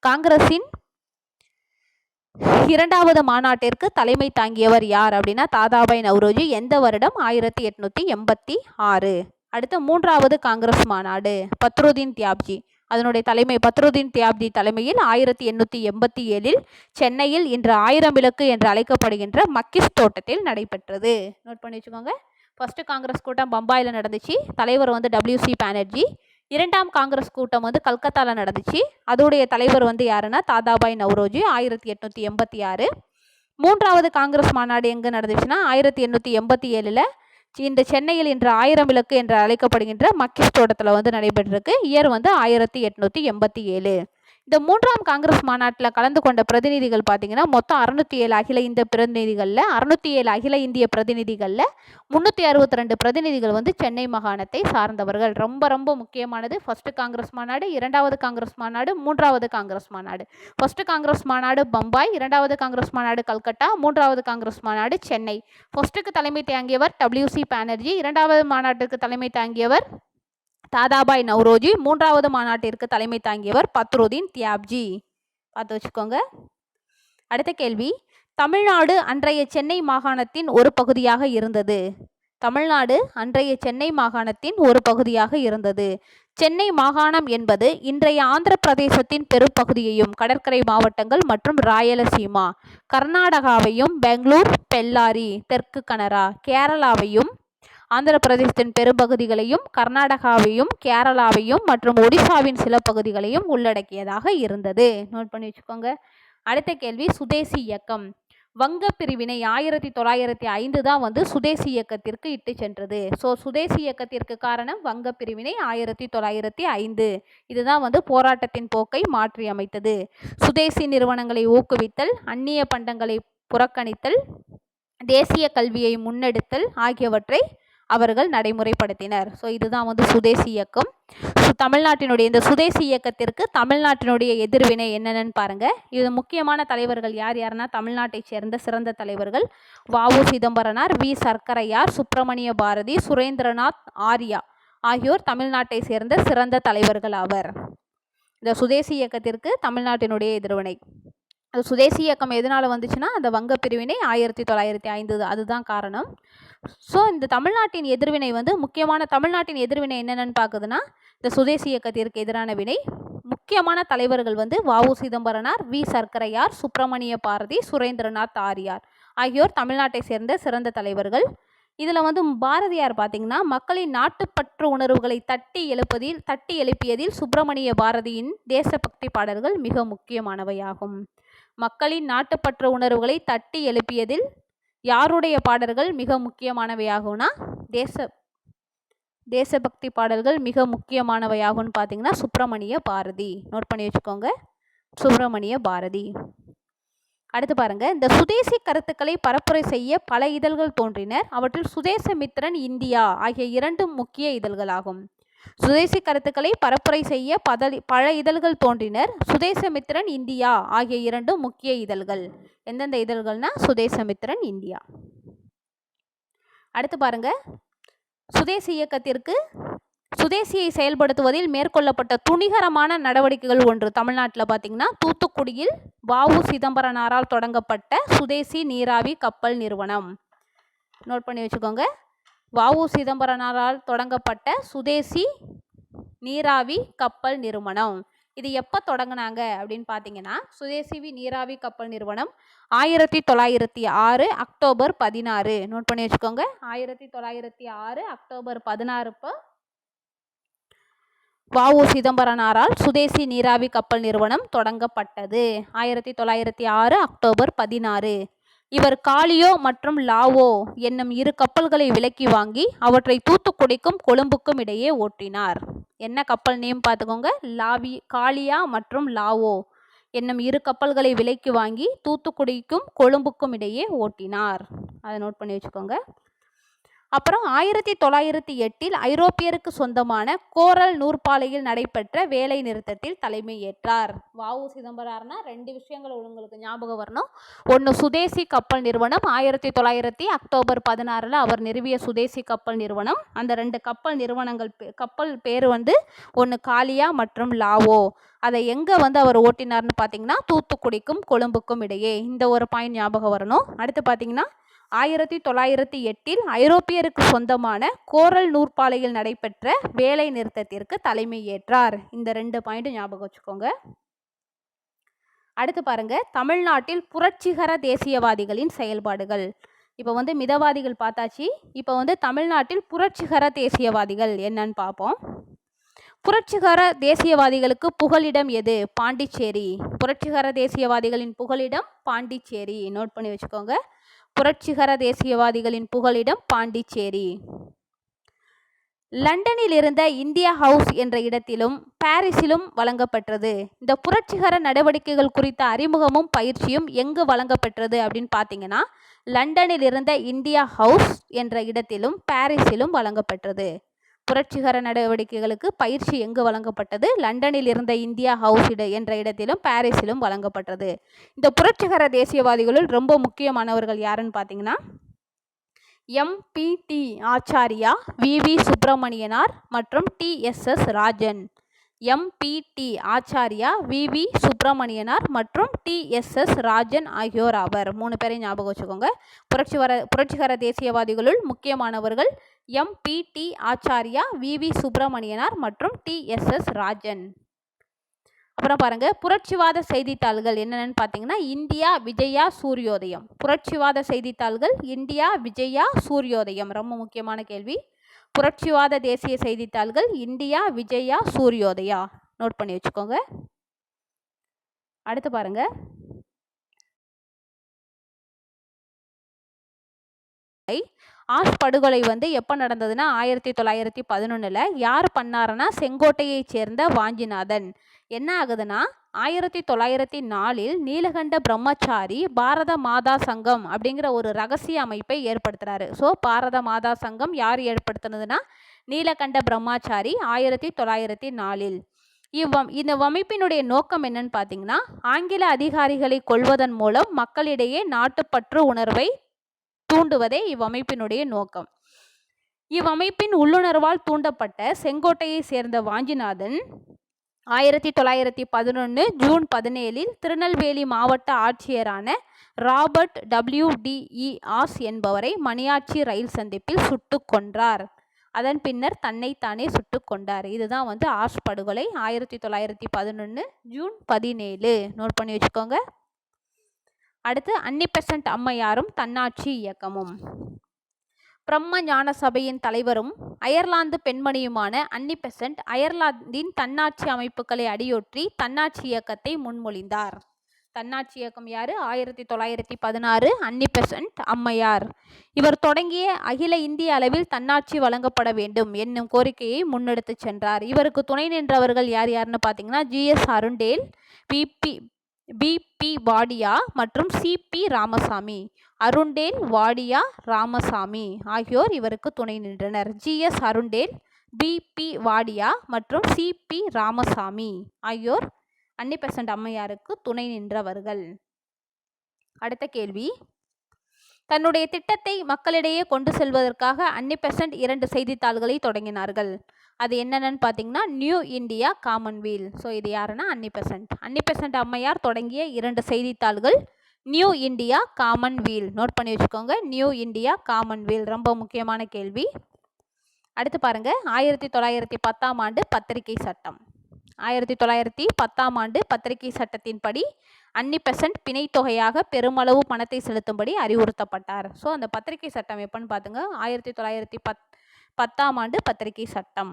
காங்கிரஸின் 2வது மாநாட்டிற்கு தலைமை தாங்கியவர் யார் அப்படின்னா தாதாபாய் நவ்ரோஜி. எந்த வருடம்? 1886. அடுத்து 3வது காங்கிரஸ் மாநாடு பத்ருதீன் தியாப்ஜி. அதனுடைய தலைமை பத்ருதீன் தியாப்ஜி தலைமையில் 1887 சென்னையில் இன்று 1000 விளக்கு என்று அழைக்கப்படுகின்ற மக்கிஸ் தோட்டத்தில் நடைபெற்றது. நோட் பண்ணி வச்சுக்கோங்க. ஃபர்ஸ்ட் காங்கிரஸ் கூட்டம் பம்பாயில் நடந்துச்சு. தலைவர் வந்து W.C. பானர்ஜி. 2ஆம் காங்கிரஸ் கூட்டம் வந்து கல்கத்தாவில் நடந்துச்சு. அதோடைய தலைவர் வந்து யாருன்னா தாதாபாய் நவ்ரோஜி. 1886. 3வது காங்கிரஸ் மாநாடு எங்கே நடந்துச்சுன்னா 1887 இந்த சென்னையில் இன்று 1000 விளக்கு என்று அழைக்கப்படுகின்ற மக்கிஸ் தோட்டத்தில் வந்து நடைபெற்றிருக்கு. இயர் வந்து 1887. இந்த 3ஆம் காங்கிரஸ் மாநாட்டில் கலந்து கொண்ட பிரதிநிதிகள் பார்த்தீங்கன்னா மொத்தம் 607 அகில இந்திய பிரதிநிதிகளில் 607 அகில இந்திய பிரதிநிதிகளில் 362 பிரதிநிதிகள் வந்து சென்னை மாகாணத்தை சார்ந்தவர்கள். ரொம்ப ரொம்ப முக்கியமானது. ஃபர்ஸ்ட் காங்கிரஸ் மாநாடு, 2வது காங்கிரஸ் மாநாடு, 3வது காங்கிரஸ் மாநாடு. ஃபர்ஸ்ட் காங்கிரஸ் மாநாடு பம்பாய், 2வது காங்கிரஸ் மாநாடு கல்கட்டா, 3வது காங்கிரஸ் மாநாடு சென்னை. ஃபர்ஸ்ட்டுக்கு தலைமை தாங்கியவர் WC பானர்ஜி, 2வது மாநாட்டுக்கு தலைமை தாங்கியவர் தாதாபாய் நவ்ரோஜி, 3வது மாநாட்டிற்கு தலைமை தாங்கியவர் பத்ருதீன் தியாப்ஜி. பார்த்து வச்சுக்கோங்க. அடுத்த கேள்வி, தமிழ்நாடு அன்றைய சென்னை மாகாணத்தின் ஒரு பகுதியாக இருந்தது. தமிழ்நாடு அன்றைய சென்னை மாகாணத்தின் ஒரு பகுதியாக இருந்தது. சென்னை மாகாணம் என்பது இன்றைய ஆந்திர பிரதேசத்தின் பெரும்பகுதியையும் கடற்கரை மாவட்டங்கள் மற்றும் ராயலசீமா, கர்நாடகாவையும் பெங்களூர், பெல்லாரி, தெற்கு கனரா, கேரளாவையும் ஆந்திர பிரதேசத்தின் பெரும்பகுதிகளையும் கர்நாடகாவையும் கேரளாவையும் மற்றும் ஒடிசாவின் சில பகுதிகளையும் உள்ளடக்கியதாக இருந்தது. நோட் பண்ணி வச்சுக்கோங்க. அடுத்த கேள்வி, சுதேசி இயக்கம். வங்க பிரிவினை 1905 தான் வந்து சுதேசி இயக்கத்திற்கு இட்டு சென்றது. ஸோ சுதேசி இயக்கத்திற்கு காரணம் வங்க பிரிவினை 1905. இதுதான் வந்து போராட்டத்தின் போக்கை மாற்றி அமைத்தது. சுதேசி நிறுவனங்களை ஊக்குவித்தல், அந்நிய பண்டங்களை புறக்கணித்தல், தேசிய கல்வியை முன்னெடுத்தல் ஆகியவற்றை அவர்கள் நடைமுறைப்படுத்தினர். ஸோ இதுதான் வந்து சுதேசி இயக்கம். தமிழ்நாட்டினுடைய இந்த சுதேசி இயக்கத்திற்கு தமிழ்நாட்டினுடைய எதிர்வினை என்னென்னு பாருங்க. இது முக்கியமான தலைவர்கள் யார் யாருன்னா தமிழ்நாட்டை சேர்ந்த சிறந்த தலைவர்கள் வ.உ. சிதம்பரனார், வி. சர்க்கரையார், சுப்பிரமணிய பாரதி, சுரேந்திரநாத் ஆர்யா ஆகியோர் தமிழ்நாட்டை சேர்ந்த சிறந்த தலைவர்கள் ஆவர். இந்த சுதேசி இயக்கத்திற்கு தமிழ்நாட்டினுடைய எதிர்வினை. அது சுதேசி இயக்கம் எதனால் வந்துச்சுன்னா அந்த வங்க பிரிவினை 1905 அதுதான் காரணம். ஸோ இந்த தமிழ்நாட்டின் எதிர்வினை வந்து முக்கியமான தமிழ்நாட்டின் எதிர்வினை என்னென்னு பார்க்குதுன்னா இந்த சுதேசி இயக்கத்திற்கு எதிரான வினை. முக்கியமான தலைவர்கள் வந்து வ.உ. சிதம்பரனார், வி. சர்க்கரையார், சுப்பிரமணிய பாரதி, சுரேந்திரநாத் ஆரியார் ஆகியோர் தமிழ்நாட்டை சேர்ந்த சிறந்த தலைவர்கள். இதில் வந்து பாரதியார் பார்த்திங்கன்னா மக்களின் நாட்டுப்பற்று உணர்வுகளை தட்டி எழுப்பியதில் சுப்பிரமணிய பாரதியின் தேசபக்தி பாடல்கள் மிக முக்கியமானவையாகும். மக்களின் நாட்டுப்பற்று உணர்வுகளை தட்டி எழுப்பியதில் யாருடைய பாடல்கள் மிக முக்கியமானவையாகும்னா தேசபக்தி பாடல்கள் மிக முக்கியமானவையாகும்னு பார்த்தீங்கன்னா சுப்பிரமணிய பாரதி. நோட் பண்ணி வச்சுக்கோங்க, சுப்பிரமணிய பாரதி. அடுத்து பாருங்க, இந்த சுதேசி கருத்துக்களை பரப்புரை செய்ய பல இதழ்கள் தோன்றின. அவற்றில் சுதேசமித்திரன் இந்தியா ஆகிய 2 முக்கிய இதழ்களாகும். சுதேசி கருத்துக்களை பரப்புரை செய்ய பல இதழ்கள் தோன்றினர். சுதேசமித்திரன் இந்தியா ஆகிய 2 முக்கிய இதழ்கள். எந்தெந்த இதழ்கள்னா சுதேசமித்திரன் இந்தியா. அடுத்து பாருங்க, சுதேசி இயக்கத்திற்கு சுதேசியை செயல்படுத்துவதில் மேற்கொள்ளப்பட்ட துணிகரமான நடவடிக்கைகள் ஒன்று தமிழ்நாட்டில் பார்த்தீங்கன்னா தூத்துக்குடியில் வ.உ. சிதம்பரனாரால் தொடங்கப்பட்ட சுதேசி நீராவி கப்பல் நிறுவனம். நோட் பண்ணி வச்சுக்கோங்க. வ.உ. சிதம்பரனாரால் தொடங்கப்பட்ட சுதேசி நீராவி கப்பல் நிறுவனம். இது எப்போ தொடங்கினாங்க அப்படின்னு பார்த்தீங்கன்னா சுதேசி நீராவி கப்பல் நிறுவனம் 1906 அக்டோபர் 16. நோட் பண்ணி வச்சுக்கோங்க. 1906 அக்டோபர் 16 வ.உ. சிதம்பரனாரால் சுதேசி நீராவி கப்பல் நிறுவனம் தொடங்கப்பட்டது. 1906 அக்டோபர் 16. இவர் காளியோ மற்றும் லாவோ என்னும் 2 கப்பல்களை விலக்கி வாங்கி அவற்றை தூத்துக்குடிக்கும் கொழும்புக்கும் இடையே ஓட்டினார். என்ன கப்பல் நேம் பார்த்துக்கோங்க, காளியா மற்றும் லாவோ என்னும் 2 கப்பல்களை விலைக்கு வாங்கி தூத்துக்குடிக்கும் கொழும்புக்கும் இடையே ஓட்டினார். அதை நோட் பண்ணி வச்சுக்கோங்க. அப்புறம் 1908 ஐரோப்பியருக்கு சொந்தமான கோரல் நூற்பாலையில் நடைபெற்ற வேலை நிறுத்தத்தில் தலைமை ஏற்றார். வ.உ. சிதம்பரனார்னா 2 விஷயங்கள் உங்களுக்கு ஞாபகம் வரணும். ஒன்று சுதேசி கப்பல் நிறுவனம் 1900 அக்டோபர் 16 அவர் நிறுவிய சுதேசி கப்பல் நிறுவனம். அந்த 2 கப்பல் பேர் வந்து ஒன்று காளியா மற்றும் லாவோ. அதை எங்கே வந்து அவர் ஓட்டினார்னு பார்த்தீங்கன்னா தூத்துக்குடிக்கும் கொழும்புக்கும் இடையே. இந்த ஒரு பாயிண்ட் ஞாபகம் வரணும். அடுத்து பார்த்தீங்கன்னா 1908 ஐரோப்பியருக்கு சொந்தமான கோரல் நூற்பாலையில் நடைபெற்ற வேலை நிறுத்தத்திற்கு தலைமை ஏற்றார். இந்த 2 பாயிண்ட் ஞாபகம் வச்சுக்கோங்க. அடுத்து பாருங்க, தமிழ்நாட்டில் புரட்சிகர தேசியவாதிகளின் செயல்பாடுகள். இப்போ வந்து மிதவாதிகள் பார்த்தாச்சு. இப்போ வந்து தமிழ்நாட்டில் புரட்சிகர தேசியவாதிகள் என்னன்னு பார்ப்போம். புரட்சிகர தேசியவாதிகளுக்கு புகலிடம் எது? பாண்டிச்சேரி. புரட்சிகர தேசியவாதிகளின் புகலிடம் பாண்டிச்சேரி. நோட் பண்ணி வச்சுக்கோங்க. புரட்சிகர தேசியவாதிகளின் புகலிடம் பாண்டிச்சேரி. லண்டனில் இருந்த இந்தியா ஹவுஸ் என்ற இடத்திலும் பாரிஸிலும் வழங்கப்பெற்றது. இந்த புரட்சிகர நடவடிக்கைகள் குறித்த அறிமுகமும் பயிற்சியும் எங்கு வழங்கப்பெற்றது அப்படின்னு பார்த்தீங்கன்னா லண்டனில் இருந்த இந்தியா ஹவுஸ் என்ற இடத்திலும் பாரிஸிலும் வழங்கப்பெற்றது. புரட்சிகர நடவடிக்கைகளுக்கு பயிற்சி எங்கு வழங்கப்பட்டது? லண்டனில் இருந்த இந்தியா ஹவுஸ் என்ற இடத்திலும் பாரிஸிலும் வழங்கப்பட்டது. இந்த புரட்சிகர தேசியவாதிகளுள் ரொம்ப முக்கியமானவர்கள் யாருன்னு பார்த்தீங்கன்னா எம்.பி.டி. ஆச்சாரியா, வி.வி. சுப்பிரமணியனார் மற்றும் டி.எஸ்.எஸ். ராஜன். எம்.பி.டி. ஆச்சாரியா, வி.வி. சுப்பிரமணியனார் மற்றும் டி.எஸ்.எஸ். ராஜன் ஆகியோர் ஆவர். 3 பேரையும் ஞாபகம் வச்சுக்கோங்க. புரட்சிகர தேசியவாதிகளுள் முக்கியமானவர்கள் எம்.பி.டி. ஆச்சாரியா, வி.வி. சுப்பிரமணியனார் மற்றும் டி.எஸ்.எஸ். ராஜன். அப்புறம் பாருங்க, புரட்சிவாத செய்தித்தாள்கள் என்னென்னு பார்த்தீங்கன்னா இந்தியா, விஜயா, சூரியோதயம். புரட்சிவாத செய்தித்தாள்கள் இந்தியா, விஜயா, சூரியோதயம். ரொம்ப முக்கியமான கேள்வி. புரட்சிவாத தேசிய செய்தித்தாள்கள் இந்தியா, விஜயா, சூரியோதயா. நோட் பண்ணி வச்சுக்கோங்க. அடுத்து பாருங்க, ஆஷ் படுகொலை எப்போ நடந்ததுன்னா 1911. யார் பண்ணாருன்னா செங்கோட்டையைச் சேர்ந்த வாஞ்சிநாதன். என்ன ஆகுதுன்னா 1904 நீலகண்ட பிரம்மச்சாரி பாரத மாதா சங்கம் அப்படிங்கிற ஒரு ரகசிய அமைப்பை ஏற்படுத்துறாரு. ஸோ பாரத மாதா சங்கம் யார் ஏற்படுத்தினதுன்னா நீலகண்ட பிரம்மச்சாரி 1904. இந்த அமைப்பினுடைய நோக்கம் என்னன்னு பார்த்தீங்கன்னா ஆங்கில அதிகாரிகளை கொல்வதன் மூலம் மக்களிடையே நாட்டுப்பற்று உணர்வை தூண்டுவதே இவ்வமைப்பினுடைய நோக்கம். இவ்வமைப்பின் உள்ளுணர்வால் தூண்டப்பட்ட செங்கோட்டையை சேர்ந்த வாஞ்சிநாதன் 1911 ஜூன் 17 திருநெல்வேலி மாவட்ட ஆட்சியரான ராபர்ட் W.D.E. ஆஸ் என்பவரை மணியாச்சி ரயில் சந்திப்பில் சுட்டு கொன்றார். அதன் பின்னர் தன்னைத்தானே சுட்டு கொண்டார். இதுதான் ஆஷ் படுகொலை 1911 ஜூன் 17. நோட் பண்ணி வச்சுக்கோங்க. அடுத்து அன்னி-பெசன்ட் அம்மையாரும் தன்னாட்சி இயக்கமும். பிரம்ம ஞான சபையின் தலைவரும் அயர்லாந்து பெண்மணியுமான அன்னி-பெசன்ட் அயர்லாந்தின் தன்னாட்சி அமைப்புகளை அடியொற்றி தன்னாட்சி இயக்கத்தை முன்மொழிந்தார். தன்னாட்சி இயக்கம் யாரு? 1916 அன்னி-பெசன்ட் அம்மையார். இவர் தொடங்கிய அகில இந்திய அளவில் தன்னாட்சி வழங்கப்பட வேண்டும் என்னும் கோரிக்கையை முன்னெடுத்து சென்றார். இவருக்கு துணை நின்றவர்கள் யாருன்னு பார்த்தீங்கன்னா G.S. Arundale, B P. வாடியா மற்றும் சி.பி. ராமசாமி. அருண்டேல், வாடியா, ராமசாமி ஆகியோர் இவருக்கு துணை நின்றனர். G.S. Arundale, B P. வாடியா மற்றும் சி.பி. ராமசாமி ஆகியோர் அன்னி-பெசன்ட் அம்மையாருக்கு துணை நின்றவர்கள். அடுத்த கேள்வி, தன்னுடைய திட்டத்தை மக்களிடையே கொண்டு செல்வதற்காக அன்னி-பெசன்ட் 2 செய்தித்தாள்களை தொடங்கினார்கள். அது என்னென்னு பார்த்தீங்கன்னா நியூ இந்தியா, காமன்வீல். ஸோ இது யாருன்னா அன்னி-பெசன்ட். அன்னி-பெசன்ட் அம்மையார் தொடங்கிய 2 செய்தித்தாள்கள் நியூ இந்தியா, காமன்வீல். நோட் பண்ணி வச்சுக்கோங்க. New India, commonweal. ரொம்ப முக்கியமான கேள்வி. அடுத்து பாருங்க, 1910ஆம் ஆண்டு பத்திரிகை சட்டம். 1910ஆம் ஆண்டு பத்திரிகை சட்டத்தின்படி அன்னி-பெசன்ட் பிணைத்தொகையாக பெருமளவு பணத்தை செலுத்தும்படி அறிவுறுத்தப்பட்டார். ஸோ அந்த பத்திரிகை சட்டம் எப்போன்னு பார்த்துங்க, 1910ஆம் ஆண்டு பத்திரிகை சட்டம்.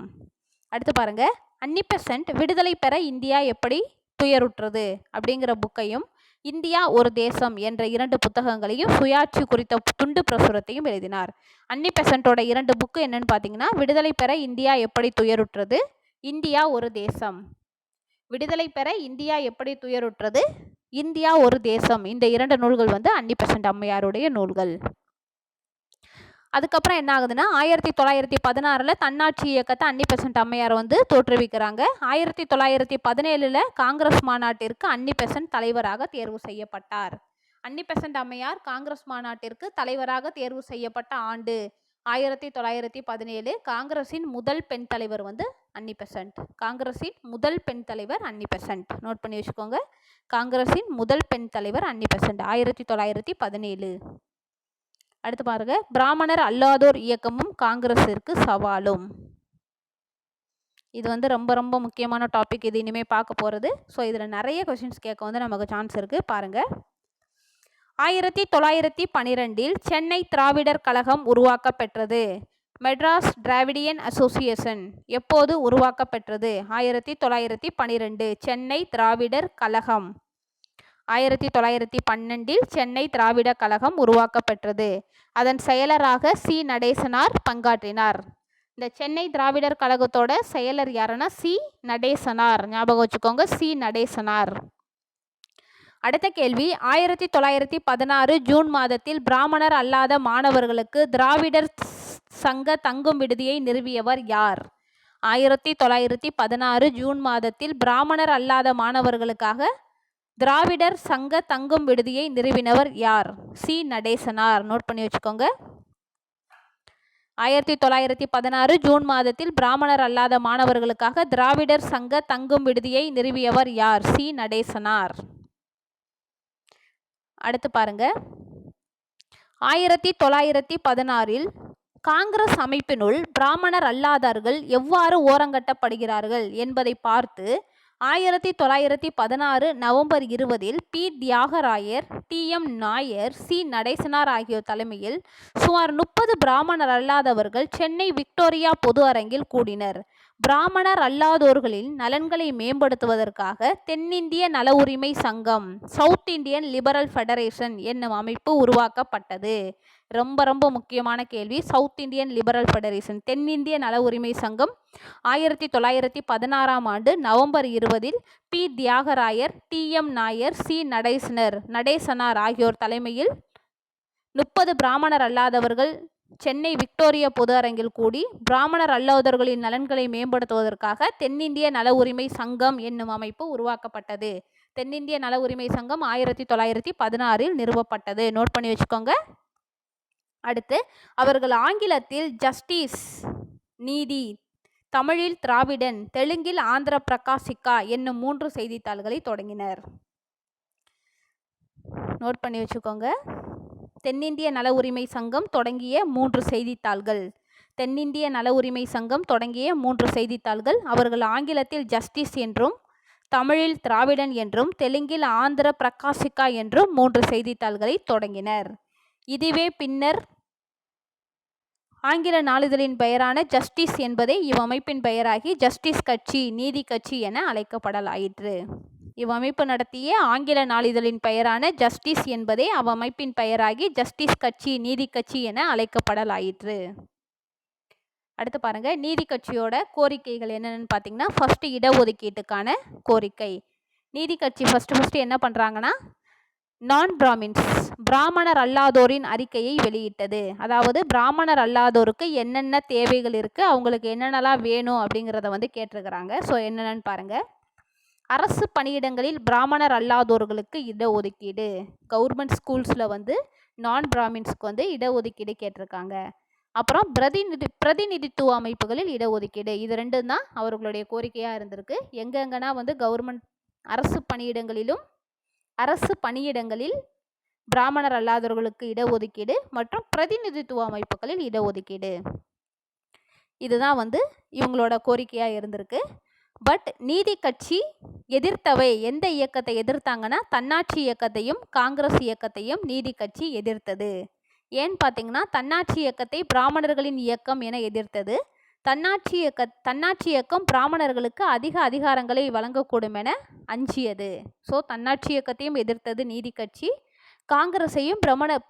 அடுத்து பாருங்க, அன்னி-பெசன்ட் விடுதலை பெற இந்தியா எப்படி துயருற்றது அப்படிங்கிற புக்கையும் இந்தியா ஒரு தேசம் என்ற 2 புத்தகங்களையும் சுயாட்சி குறித்த துண்டு பிரசுரத்தையும் எழுதினார். அன்னி-பெசன்ட்டோட 2 புக்கு என்னன்னு பார்த்தீங்கன்னா விடுதலை பெற இந்தியா எப்படி துயருற்றது, இந்தியா ஒரு தேசம். விடுதலை பெற இந்தியா எப்படி துயருற்றது, இந்தியா ஒரு தேசம். இந்த 2 நூல்கள் அன்னி-பெசன்ட் அம்மையாருடைய நூல்கள். அதுக்கப்புறம் என்ன ஆகுதுன்னா 1916 தன்னாட்சி இயக்கத்தை அன்னி-பெசன்ட் அம்மையார் தோற்றுவிக்கிறாங்க. 1917 காங்கிரஸ் மாநாட்டிற்கு அன்னி-பெசன்ட் தலைவராக தேர்வு செய்யப்பட்டார். அன்னி-பெசன்ட் அம்மையார் காங்கிரஸ் மாநாட்டிற்கு தலைவராக தேர்வு செய்யப்பட்ட ஆண்டு 1917. காங்கிரஸின் முதல் பெண் தலைவர் அன்னி-பெசன்ட். காங்கிரஸின் முதல் பெண் தலைவர் அன்னி-பெசன்ட். நோட் பண்ணி வச்சுக்கோங்க. காங்கிரஸின் முதல் பெண் தலைவர் அன்னி-பெசன்ட் 1917. அடுத்து பாருங்க, பிராமணர் அல்லாதோர் இயக்கமும் காங்கிரஸிற்கு சவாலும். இது ரொம்ப ரொம்ப முக்கியமான டாபிக். இது இனிமேல் பார்க்க போகிறது. ஸோ இதில் நிறைய கொஷின்ஸ் கேட்க நமக்கு சான்ஸ் இருக்குது. பாருங்கள், 1912 சென்னை திராவிடர் கழகம் உருவாக்கப்பெற்றது. மெட்ராஸ் டிராவிடியன் அசோசியேஷன் எப்போது உருவாக்கப்பெற்றது? 1912 சென்னை திராவிடர் கழகம். 1912 சென்னை திராவிட கழகம் உருவாக்கப்பெற்றது. அதன் செயலராக சி. நடேசனார் பங்காற்றினார். இந்த சென்னை திராவிடர் கழகத்தோட செயலர் யாருன்னா சி நடேசனார். ஞாபகம் வச்சுக்கோங்க, சி நடேசனார். அடுத்த கேள்வி, 1916 ஜூன் மாதத்தில் பிராமணர் அல்லாத மாணவர்களுக்கு திராவிடர் சங்க தங்கும் விடுதியை நிறுவியவர் யார்? 1916 ஜூன் மாதத்தில் பிராமணர் அல்லாத மாணவர்களுக்காக திராவிடர் சங்க தங்கும் விடுதியை நிறுவினவர் யார்? சி நடேசனார். நோட் பண்ணி வச்சுக்கோங்க. 1916 ஜூன் மாதத்தில் பிராமணர் அல்லாத மாணவர்களுக்காக திராவிடர் சங்க தங்கும் விடுதியை நிறுவியவர் யார்? சி நடேசனார். அடுத்து பாருங்க, 1916 காங்கிரஸ் அமைப்பினுள் பிராமணர் அல்லாதார்கள் எவ்வாறு ஓரங்கட்டப்படுகிறார்கள் என்பதை பார்த்து 1916 நவம்பர் 20 P Thyagarayar, T M Nair, C Natesanar ஆகியோர் தலைமையில் சுமார் 30 பிராமணர் அல்லாதவர்கள் சென்னை விக்டோரியா பொது அரங்கில் கூடினர். பிராமணர் அல்லாதோர்களின் நலன்களை மேம்படுத்துவதற்காக தென்னிந்திய நல உரிமை சங்கம், சவுத் இந்தியன் லிபரல் ஃபெடரேஷன் என்னும் அமைப்பு உருவாக்கப்பட்டது. ரொம்ப ரொம்ப முக்கியமான கேள்வி. சவுத் இந்தியன் லிபரல் ஃபெடரேஷன், தென்னிந்திய நல உரிமை சங்கம் 1916ஆம் ஆண்டு நவம்பர் 20 P Thyagarayar, T M Nair, C Natesanar ஆகியோர் தலைமையில் 30 பிராமணர் அல்லாதவர்கள் சென்னை விக்டோரியா பொது அரங்கில் கூடி பிராமணர் அல்லாதவர்களின் நலன்களை மேம்படுத்துவதற்காக தென்னிந்திய நல உரிமை சங்கம் என்னும் அமைப்பு உருவாக்கப்பட்டது. தென்னிந்திய நல உரிமை சங்கம் 1916 நிறுவப்பட்டது. நோட் பண்ணி வச்சுக்கோங்க. அடுத்து, அவர்கள் ஆங்கிலத்தில் ஜஸ்டிஸ் நீதி, தமிழில் திராவிடன், தெலுங்கில் ஆந்திர பிரகாசிக்கா என்னும் 3 செய்தித்தாள்களை தொடங்கினர். நோட் பண்ணி வச்சுக்கோங்க. தென்னிந்திய நல உரிமை சங்கம் தொடங்கிய 3 செய்தித்தாள்கள். தென்னிந்திய நல உரிமை சங்கம் தொடங்கிய 3 செய்தித்தாள்கள். அவர்கள் ஆங்கிலத்தில் ஜஸ்டிஸ் என்றும், தமிழில் திராவிடன் என்றும், தெலுங்கில் ஆந்திர பிரகாசிக்கா என்றும் 3 செய்தித்தாள்களை தொடங்கினர். இதுவே பின்னர் ஆங்கில நாளிதழின் பெயரான ஜஸ்டிஸ் என்பதை இவ்வமைப்பின் பெயராகி ஜஸ்டிஸ் கட்சி, நீதி கட்சி என அழைக்கப்படலாயிற்று. இவ்வமைப்பு நடத்திய ஆங்கில நாளிதழின் பெயரான ஜஸ்டிஸ் என்பதே அவ்வமைப்பின் பெயராகி ஜஸ்டிஸ் கட்சி, நீதி கட்சி என அழைக்கப்படலாயிற்று. அடுத்து பாருங்க, நீதி கட்சியோட கோரிக்கைகள் என்னென்னு பார்த்தீங்கன்னா, ஃபர்ஸ்ட் இடஒதுக்கீட்டுக்கான கோரிக்கை. நீதி கட்சி ஃபர்ஸ்ட் என்ன பண்ணுறாங்கன்னா, நான் பிராமின்ஸ், பிராமணர் அல்லாதோரின் அறிக்கையை வெளியிட்டது. அதாவது பிராமணர் அல்லாதோருக்கு என்னென்ன தேவைகள் இருக்குது, அவங்களுக்கு என்னென்னலாம் வேணும் அப்படிங்கிறத வந்து கேட்டிருக்கிறாங்க. ஸோ என்னென்னு பாருங்கள். அரசு பணியிடங்களில் பிராமணர் அல்லாதோர்களுக்கு இடஒதுக்கீடு. கவர்மெண்ட் ஸ்கூல்ஸில் வந்து நான் பிராமின்ஸ்க்கு வந்து இடஒதுக்கீடு கேட்டிருக்காங்க. அப்புறம் பிரதிநிதித்துவ அமைப்புகளில் இடஒதுக்கீடு. இது 2 தான் அவர்களுடைய கோரிக்கையாக இருந்திருக்கு. எங்கெங்கன்னா வந்து கவர்மெண்ட் அரசு பணியிடங்களில் பிராமணர் அல்லாதவர்களுக்கு இடஒதுக்கீடு மற்றும் பிரதிநிதித்துவ அமைப்புகளில் இடஒதுக்கீடு. இதுதான் வந்து இவங்களோட கோரிக்கையாக இருந்திருக்கு. பட் நீதி கட்சி எதிர்த்தவை எந்த இயக்கத்தை எதிர்த்தாங்கன்னா, தன்னாட்சி இயக்கத்தையும் காங்கிரஸ் இயக்கத்தையும் நீதி கட்சி எதிர்த்தது. ஏன்னு பார்த்தீங்கன்னா, தன்னாட்சி இயக்கத்தை பிராமணர்களின் இயக்கம் என எதிர்த்தது. தன்னாட்சி இயக்கம் பிராமணர்களுக்கு அதிக அதிகாரங்களை வழங்கக்கூடும் என அஞ்சியது. ஸோ தன்னாட்சி இயக்கத்தையும் எதிர்த்தது நீதி கட்சி. காங்கிரஸையும்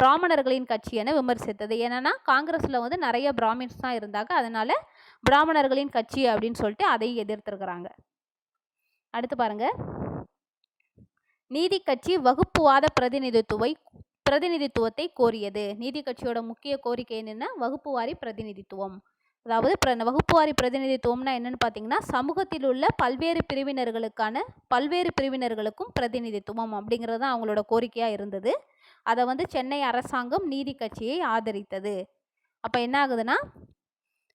பிராமணர்களின் கட்சி என விமர்சித்தது. ஏன்னா காங்கிரஸில் வந்து நிறைய பிராமின்ஸ் தான் இருந்தாங்க, அதனால பிராமணர்களின் கட்சி அப்படின்னு சொல்லிட்டு அதை எதிர்த்திருக்கிறாங்க. அடுத்து பாருங்க, நீதி கட்சி வகுப்புவாத பிரதிநிதித்துவத்தை கோரியது. நீதி கட்சியோட முக்கிய கோரிக்கை என்னன்னா, வகுப்புவாரி பிரதிநிதித்துவம். அதாவது வகுப்புவாரி பிரதிநிதித்துவம்னா என்னன்னு பார்த்தீங்கன்னா, சமூகத்தில் உள்ள பல்வேறு பிரிவினர்களுக்கும் பிரதிநிதித்துவம் அப்படிங்கிறது தான் அவங்களோட கோரிக்கையாக இருந்தது. அதை வந்து சென்னை அரசாங்கம் நீதி கட்சியை ஆதரித்தது. அப்போ என்ன ஆகுதுன்னா,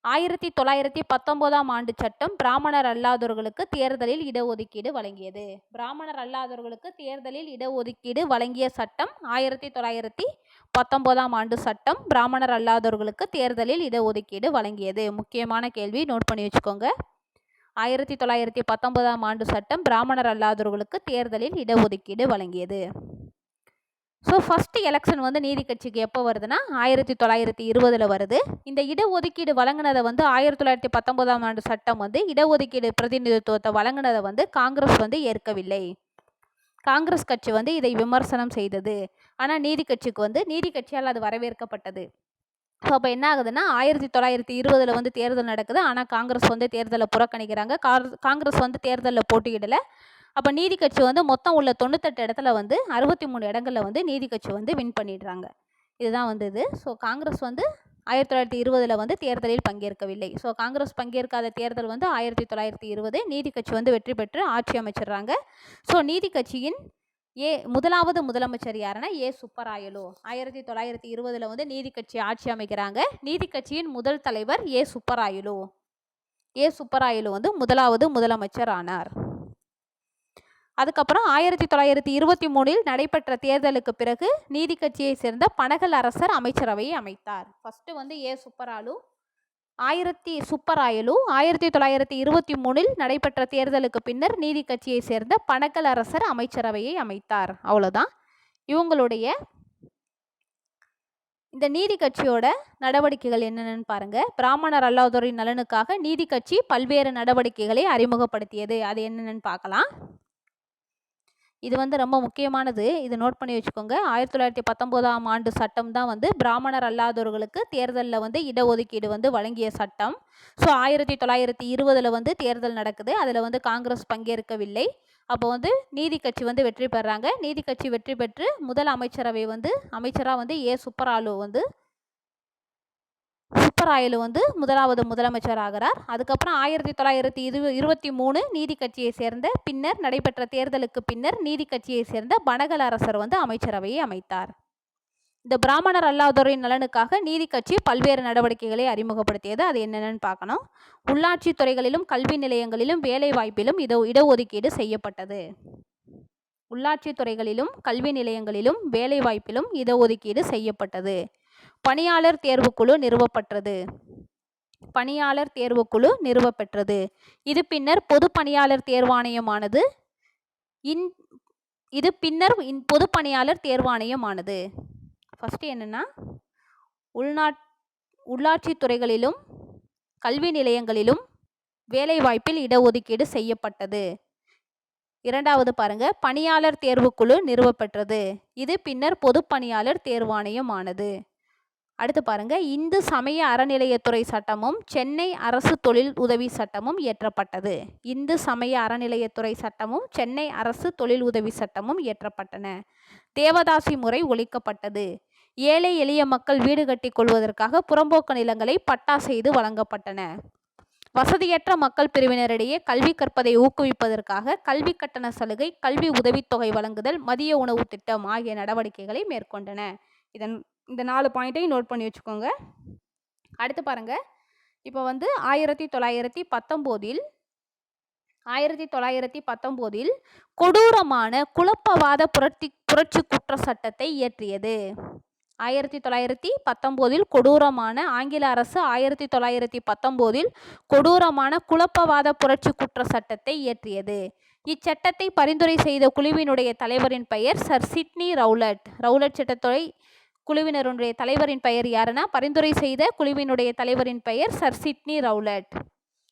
1919ஆம் ஆண்டு சட்டம் பிராமணர் அல்லாதவர்களுக்கு தேர்தலில் இடஒதுக்கீடு வழங்கியது. பிராமணர் அல்லாதவர்களுக்கு தேர்தலில் இடஒதுக்கீடு வழங்கிய சட்டம் 1919ஆம் ஆண்டு சட்டம் பிராமணர் அல்லாதவர்களுக்கு தேர்தலில் இடஒதுக்கீடு வழங்கியது. முக்கியமான கேள்வி, நோட் பண்ணி வச்சுக்கோங்க. 1919ஆம் ஆண்டு சட்டம் பிராமணர் அல்லாதவர்களுக்கு தேர்தலில் இடஒதுக்கீடு வழங்கியது. ஸோ ஃபஸ்ட்டு எலெக்ஷன் வந்து நீதி கட்சிக்கு எப்போ வருதுன்னா 1920 வருது. இந்த இடஒதுக்கீடு வழங்கினதை வந்து 1919ஆம் ஆண்டு சட்டம் வந்து இடஒதுக்கீடு பிரதிநிதித்துவத்தை வழங்கினதை வந்து காங்கிரஸ் வந்து ஏற்கவில்லை. காங்கிரஸ் கட்சி வந்து இதை விமர்சனம் செய்தது. ஆனால் நீதி கட்சியால் அது வரவேற்கப்பட்டது. ஸோ அப்போ என்ன ஆகுதுன்னா 1920 வந்து தேர்தல் நடக்குது. ஆனால் காங்கிரஸ் வந்து தேர்தலை புறக்கணிக்கிறாங்க. காங்கிரஸ் வந்து தேர்தலில் போட்டியிடலை. அப்போ நீதி கட்சி வந்து மொத்தம் உள்ள 98 இடத்துல வந்து 63 இடங்களில் வந்து நீதி கட்சி வந்து வின் பண்ணிடுறாங்க. இதுதான் வந்து இது. ஸோ காங்கிரஸ் வந்து 1920 வந்து தேர்தலில் பங்கேற்கவில்லை. ஸோ காங்கிரஸ் பங்கேற்காத தேர்தல் வந்து 1920. நீதி கட்சி வந்து வெற்றி பெற்று ஆட்சி அமைச்சிடுறாங்க. ஸோ நீதி கட்சியின் முதலாவது முதலமைச்சர் யாருன்னா சுப்பராயலு. 1920 வந்து நீதி கட்சி ஆட்சி அமைக்கிறாங்க. நீதி கட்சியின் முதல் தலைவர் சுப்பராயலு. சுப்பராயலு வந்து முதலாவது முதலமைச்சர் ஆனார். அதுக்கப்புறம் 1923 நடைபெற்ற தேர்தலுக்கு பிறகு நீதி கட்சியை சேர்ந்த பனகல் அரசர் அமைச்சரவையை அமைத்தார். ஃபர்ஸ்ட் வந்து சுப்பராயலு. 1923 நடைபெற்ற தேர்தலுக்கு பின்னர் நீதி கட்சியை சேர்ந்த பனகல் அரசர் அமைச்சரவையை அமைத்தார். அவ்வளோதான் இவங்களுடைய இந்த நீதி கட்சியோட நடவடிக்கைகள் என்னென்னு பாருங்க. பிராமணர் அல்லாதோரின் நலனுக்காக நீதி கட்சி பல்வேறு நடவடிக்கைகளை அறிமுகப்படுத்தியது. அது என்னென்னு பார்க்கலாம். இது வந்து ரொம்ப முக்கியமானது. இது நோட் பண்ணி வச்சுக்கோங்க. 1919 ஆண்டு சட்டம் தான் வந்து பிராமணர் அல்லாதவர்களுக்கு தேர்தலில் வந்து இடஒதுக்கீடு வந்து வழங்கிய சட்டம். ஸோ 1920 வந்து தேர்தல் நடக்குது. அதில் வந்து காங்கிரஸ் பங்கேற்கவில்லை. அப்போ வந்து நீதி கட்சி வந்து வெற்றி பெறாங்க. நீதி கட்சி வெற்றி பெற்று முதல் அமைச்சரவை வந்து அமைச்சராக வந்து சுப்பராயலு வந்து முதலாவது முதலமைச்சர் ஆகிறார். அதுக்கப்புறம் 1923 நீதி கட்சியை சேர்ந்த பின்னர் நடைபெற்ற தேர்தலுக்கு பின்னர் நீதி கட்சியை சேர்ந்த பனகல் அரசர் வந்து அமைச்சரவையை அமைத்தார். இந்த பிராமணர் அல்லாதோரின் நலனுக்காக நீதி கட்சி பல்வேறு நடவடிக்கைகளை அறிமுகப்படுத்தியது. அது என்னென்னு பார்க்கணும். உள்ளாட்சி துறைகளிலும் கல்வி நிலையங்களிலும் வேலை வாய்ப்பிலும் இடஒதுக்கீடு செய்யப்பட்டது. உள்ளாட்சி துறைகளிலும் கல்வி நிலையங்களிலும் வேலை வாய்ப்பிலும் இடஒதுக்கீடு செய்யப்பட்டது. பணியாளர் தேர்வுக்குழு நிறுவப்பட்டது. இது பின்னர் பொது பணியாளர் தேர்வாணையமானது. பொது பணியாளர் தேர்வாணையமானது. ஃபர்ஸ்ட் என்னன்னா உள்ளாட்சி துறைகளிலும் கல்வி நிலையங்களிலும் வேலை வாய்ப்பில் இடஒதுக்கீடு செய்யப்பட்டது. இரண்டாவது பாருங்க, பணியாளர் தேர்வுக்குழு நிறுவப்பட்டது. இது பின்னர் பொது பணியாளர் தேர்வாணையமானது. அடுத்து பாருங்க, இந்து சமய அறநிலையத்துறை சட்டமும் சென்னை அரசு தொழில் உதவி சட்டமும் இயற்றப்பட்டது. இந்து சமய அறநிலையத்துறை சட்டமும் சென்னை அரசு தொழில் உதவி சட்டமும் இயற்றப்பட்டன. தேவதாசி முறை ஒழிக்கப்பட்டது. ஏழை எளிய மக்கள் வீடு கட்டி கொள்வதற்காக புறம்போக்கு நிலங்களை பட்டா செய்து வழங்கப்பட்டன. வசதியற்ற மக்கள் பிரிவினரிடையே கல்வி கற்பதை ஊக்குவிப்பதற்காக கல்வி கட்டண சலுகை, கல்வி உதவித்தொகை வழங்குதல், மதிய உணவு திட்டம் ஆகிய நடவடிக்கைகளை மேற்கொண்டன. இந்த 4 பாயிண்ட்டையும் நோட் பண்ணி வச்சுக்கோங்க. அடுத்து பாருங்க, இப்போ வந்து 1919 கொடூரமான குழப்பவாத புரட்சி குற்ற சட்டத்தை இயற்றியது. 1919 கொடூரமான ஆங்கில அரசு 1919 கொடூரமான குழப்பவாத புரட்சி குற்ற சட்டத்தை இயற்றியது. இச்சட்டத்தை பரிந்துரை செய்த குழுவினுடைய தலைவரின் பெயர் சர் சிட்னி ரவுலட். ரவுலட் சட்டத்துறை குழுவினருடைய தலைவரின் பெயர் யாருன்னா, பரிந்துரை செய்த குழுவினுடைய தலைவரின் பெயர் சர் சிட்னி ரவுலட்.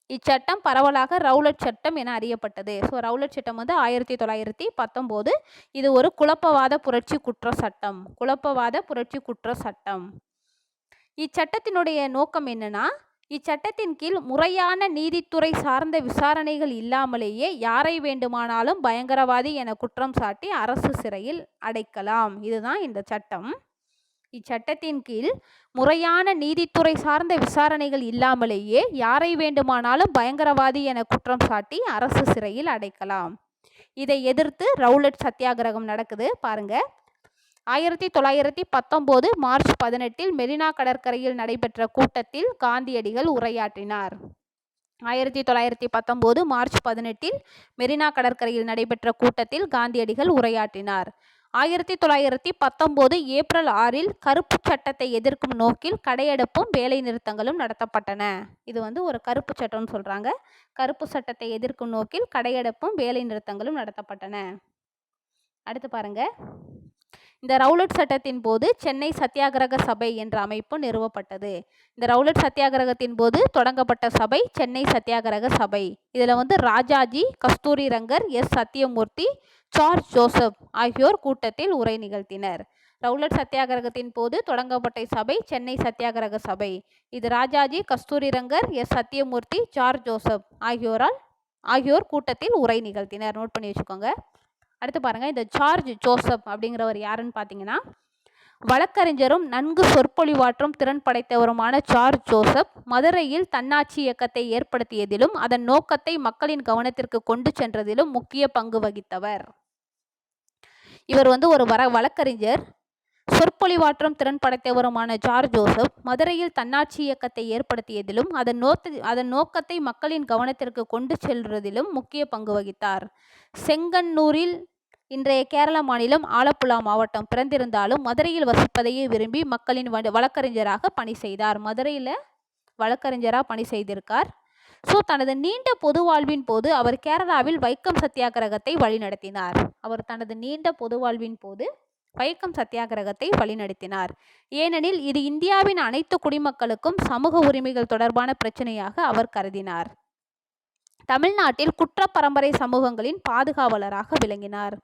இச்சட்டம் பரவலாக ரவுலட் சட்டம் என அறியப்பட்டது. ஸோ ரவுலட் சட்டம் வந்து 1919. இது ஒரு குழப்பவாத புரட்சி குற்ற சட்டம். இச்சட்டத்தினுடைய நோக்கம் என்னன்னா, இச்சட்டத்தின் கீழ் முறையான நீதித்துறை சார்ந்த விசாரணைகள் இல்லாமலேயே யாரை வேண்டுமானாலும் பயங்கரவாதி என குற்றம் சாட்டி அரசு சிறையில் அடைக்கலாம். இதுதான் இந்த சட்டம். இச்சட்டத்தின் கீழ் முறையான நீதித்துறை சார்ந்த விசாரணைகள் இல்லாமலேயே யாரை வேண்டுமானாலும் பயங்கரவாதி என குற்றம் சாட்டி அரசு சிறையில் அடைக்கலாம். இதை எதிர்த்து ரவுலட் சத்தியாகிரகம் நடக்குது பாருங்க. 1919 மார்ச் 18 மெரினா கடற்கரையில் நடைபெற்ற கூட்டத்தில் காந்தியடிகள் உரையாற்றினார். 1919 மார்ச் 18 மெரினா கடற்கரையில் நடைபெற்ற கூட்டத்தில் காந்தியடிகள் உரையாற்றினார். 1919 ஏப்ரல் 6 கருப்பு சட்டத்தை எதிர்க்கும் நோக்கில் கடையெடுப்பும் வேலை நிறுத்தங்களும் நடத்தப்பட்டன. இது வந்து ஒரு கருப்பு சட்டம்னு சொல்றாங்க. கருப்பு சட்டத்தை எதிர்க்கும் நோக்கில் கடையெடுப்பும் வேலை நிறுத்தங்களும் நடத்தப்பட்டன. அடுத்து பாருங்க, இந்த ரவுலட் சட்டத்தின் போது சென்னை சத்தியாகிரக சபை என்ற அமைப்பு நிறுவப்பட்டது. இந்த ரவுலட் சத்தியாகிரகத்தின் போது தொடங்கப்பட்ட சபை சென்னை சத்தியாகிரக சபை. இதில் வந்து ராஜாஜி, கஸ்தூரி Rangar, S Sathyamurthy, George Joseph ஆகியோர் கூட்டத்தில் உரை நிகழ்த்தினர். ரவுலட் சத்தியாகிரகத்தின் போது தொடங்கப்பட்ட சபை சென்னை சத்தியாகிரக சபை. இது Rajaji, Kasturirangar, S Sathyamurthy, George Joseph ஆகியோர் கூட்டத்தில் உரை நிகழ்த்தினர். நோட் பண்ணி வச்சுக்கோங்க. அடுத்து பாருங்க, இந்த ஜார்ஜ் ஜோசப் அப்படிங்கிறவர் யாருன்னு பார்த்தீங்கன்னா, வழக்கறிஞரும் நன்கு சொற்பொழிவாற்றும் திறன் படைத்தவருமான ஜார்ஜ் ஜோசப் மதுரையில் தன்னாட்சி இயக்கத்தை ஏற்படுத்தியதிலும் அதன் நோக்கத்தை மக்களின் கவனத்திற்கு கொண்டு சென்றதிலும் முக்கிய பங்கு வகித்தவர். இவர் ஒரு வழக்கறிஞர், சொற்பொழிவாற்றும் திறன் படைத்தவருமான ஜார்ஜ் ஜோசப் மதுரையில் தன்னாட்சி இயக்கத்தை ஏற்படுத்தியதிலும் அதன் நோக்கத்தை மக்களின் கவனத்திற்கு கொண்டு செல்வதிலும் முக்கிய பங்கு வகித்தார். செங்கன்னூரில் இன்றைய கேரள மாநிலம் ஆலப்புழா மாவட்டம் பிறந்திருந்தாலும் மதுரையில் வசிப்பதையே விரும்பி மக்களின் வழக்கறிஞராக பணி செய்தார். மதுரையில் வழக்கறிஞராக பணி செய்திருக்கார். ஸோ தனது நீண்ட பொது வாழ்வின் போது அவர் கேரளாவில் வைக்கம் சத்தியாகிரகத்தை வழிநடத்தினார். வைக்கம் சத்தியாகிரகத்தை வழிநடத்தினார். ஏனெனில் இது இந்தியாவின் அனைத்து குடிமக்களுக்கும் சமூக உரிமைகள் தொடர்பான பிரச்சனையாக அவர் கருதினார். தமிழ்நாட்டில் குற்ற பரம்பரை சமூகங்களின் பாதுகாவலராக விளங்கினார்.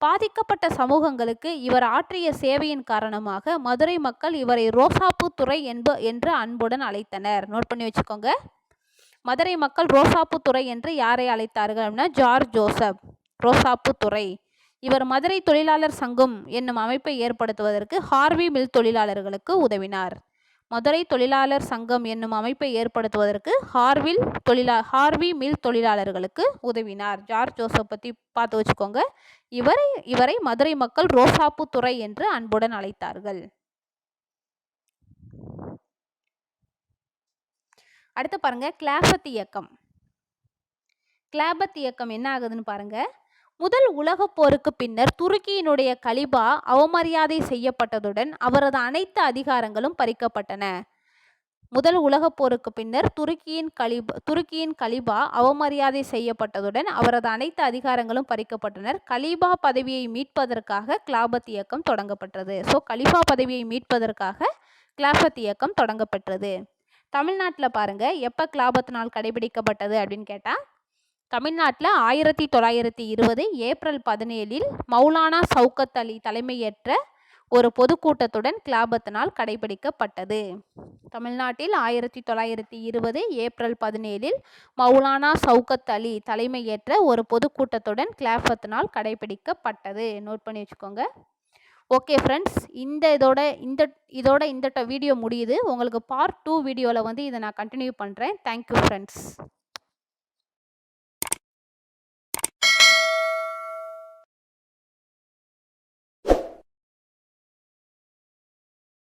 பாதிக்கப்பட்ட சமூகங்களுக்கு இவர் ஆற்றிய சேவையின் காரணமாக மதுரை மக்கள் இவரை ரோசாப்பூ துரை என்று அன்புடன் அழைத்தனர். நோட் பண்ணி வச்சுக்கோங்க. மதுரை மக்கள் ரோசாப்பூ துரை என்று யாரை அழைத்தார்கள் அப்படின்னா, ஜார்ஜ் ஜோசப் ரோசாப்பூ துரை. இவர் மதுரை தொழிலாளர் சங்கம் என்னும் அமைப்பை ஏற்படுத்துவதற்கு ஹார்வி மில் தொழிலாளர்களுக்கு உதவினார். மதுரை தொழிலாளர் சங்கம் என்னும் அமைப்பை ஏற்படுத்துவதற்கு ஹார்வி மில் தொழிலாளர்களுக்கு உதவினார். ஜார்ஜ் ஜோசப் பற்றி பார்த்து வச்சுக்கோங்க. இவரை மதுரை மக்கள் ரோசாப்பூ துரை என்று அன்புடன் அழைத்தார்கள். அடுத்து பாருங்க, கிலாபத் இயக்கம் என்ன ஆகுதுன்னு பாருங்க. முதல் உலகப் போருக்கு பின்னர் துருக்கியினுடைய கலிபா அவமரியாதை செய்யப்பட்டதுடன் அவரது அனைத்து அதிகாரங்களும் பறிக்கப்பட்டன. முதல் உலகப் போருக்கு பின்னர் துருக்கியின் கலிபா அவமரியாதை செய்யப்பட்டதுடன் அவரது அனைத்து அதிகாரங்களும் பறிக்கப்பட்டனர். கலிபா பதவியை மீட்பதற்காக கிலாபத் இயக்கம் தொடங்கப்பட்டது. ஸோ கலிபா பதவியை மீட்பதற்காக கிலாபத் இயக்கம் தொடங்கப்பட்டது. தமிழ்நாட்டில் பாருங்க, எப்போ கிலாபத் நாள் கடைபிடிக்கப்பட்டது அப்படின்னு கேட்டால், தமிழ்நாட்டில் 1920 ஏப்ரல் 17 மௌலானா சவுக்கத் அலி தலைமையேற்ற ஒரு பொதுக்கூட்டத்துடன் கிலாபத் நாள் கடைபிடிக்கப்பட்டது. தமிழ்நாட்டில் 1920 ஏப்ரல் 17 மௌலானா சவுக்கத் அலி தலைமையேற்ற ஒரு பொதுக்கூட்டத்துடன் கிலாபத் நாள் கடைபிடிக்கப்பட்டது. நோட் பண்ணி வச்சுக்கோங்க. ஓகே ஃப்ரெண்ட்ஸ், இதோட இந்த வீடியோ முடியுது. உங்களுக்கு பார்ட் 2 வீடியோவில் இதை நான் கண்டினியூ பண்ணுறேன். Thank you friends.